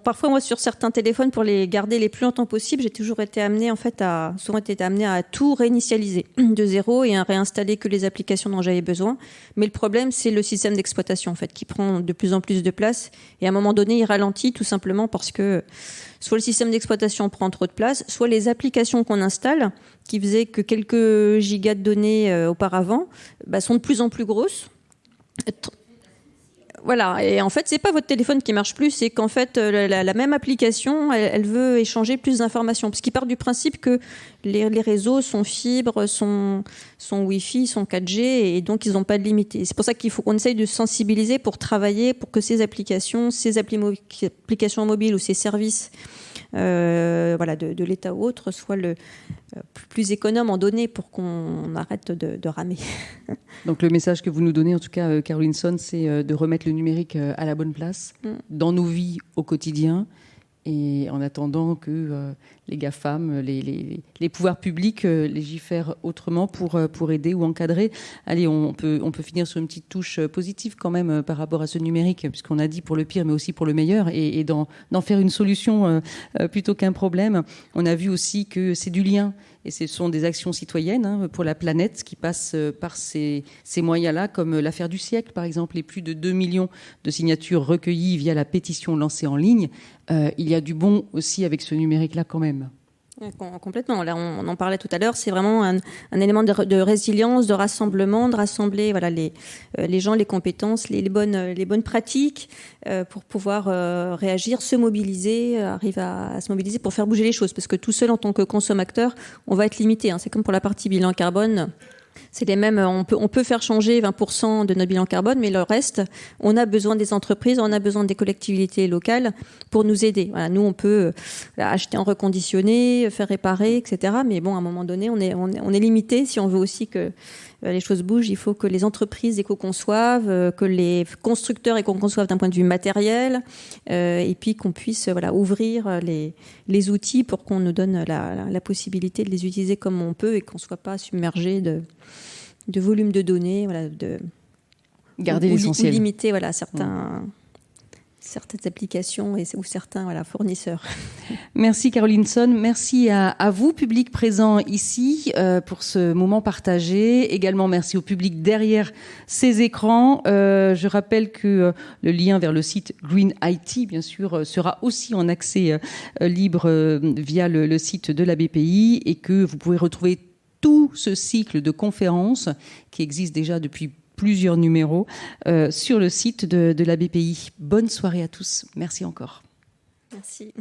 S3: parfois moi sur certains téléphones, pour les garder les plus longtemps possible, j'ai toujours été amenée à tout réinitialiser de zéro et à réinstaller que les applications dont j'avais besoin. Mais le problème, c'est le système d'exploitation en fait qui prend de plus en plus de place et à un moment donné, il ralentit tout simplement parce que soit le système d'exploitation prend trop de place, soit les applications qu'on installe, qui faisaient que quelques gigas de données auparavant, sont de plus en plus grosses. Voilà, et en fait, c'est pas votre téléphone qui marche plus, c'est qu'en fait, la même application, elle veut échanger plus d'informations. Parce qu'il part du principe que les réseaux sont fibres, sont Wi-Fi, sont 4G, et donc ils n'ont pas de limite. Et c'est pour ça qu'il faut qu'on essaye de sensibiliser pour travailler, pour que ces applications mobiles ou ces services de l'État ou autre soient plus économes en données pour qu'on arrête de ramer.
S2: Donc le message que vous nous donnez, en tout cas, Caroline Son, c'est de remettre le numérique à la bonne place dans nos vies au quotidien. Et en attendant que les GAFAM, les pouvoirs publics légifèrent autrement pour aider ou encadrer. Allez, on peut finir sur une petite touche positive quand même par rapport à ce numérique, puisqu'on a dit pour le pire, mais aussi pour le meilleur, et d'en faire une solution plutôt qu'un problème. On a vu aussi que c'est du lien, et ce sont des actions citoyennes pour la planète qui passent par ces moyens-là, comme l'affaire du siècle, par exemple, les plus de 2 millions de signatures recueillies via la pétition lancée en ligne. Il y a du bon aussi avec ce numérique-là quand même.
S3: Complètement. Là, on en parlait tout à l'heure. C'est vraiment un élément de résilience, de rassemblement, de rassembler les gens, les compétences, les bonnes pratiques pour pouvoir réagir, se mobiliser, arriver à se mobiliser pour faire bouger les choses. Parce que tout seul, en tant que consommateur, on va être limité. C'est comme pour la partie bilan carbone. C'est les mêmes. On peut faire changer 20% de notre bilan carbone, mais le reste, on a besoin des entreprises, on a besoin des collectivités locales pour nous aider. Voilà, nous, on peut acheter en reconditionné, faire réparer, etc. Mais bon, à un moment donné, on est limité. Si on veut aussi que les choses bougent, il faut que les entreprises éco-conçoivent, que les constructeurs éco-conçoivent d'un point de vue matériel, et puis qu'on puisse ouvrir les outils pour qu'on nous donne la possibilité de les utiliser comme on peut et qu'on ne soit pas submergé de volume de données,
S2: garder l'essentiel.
S3: Ou limiter certaines applications ou certains fournisseurs.
S2: Merci Caroline Son, merci à vous, public présent ici, pour ce moment partagé. Également merci au public derrière ces écrans. Je rappelle que le lien vers le site Green IT, bien sûr, sera aussi en accès libre via le site de la BPI et que vous pouvez retrouver tout ce cycle de conférences qui existe déjà depuis plusieurs numéros sur le site de la BPI. Bonne soirée à tous. Merci encore.
S3: Merci.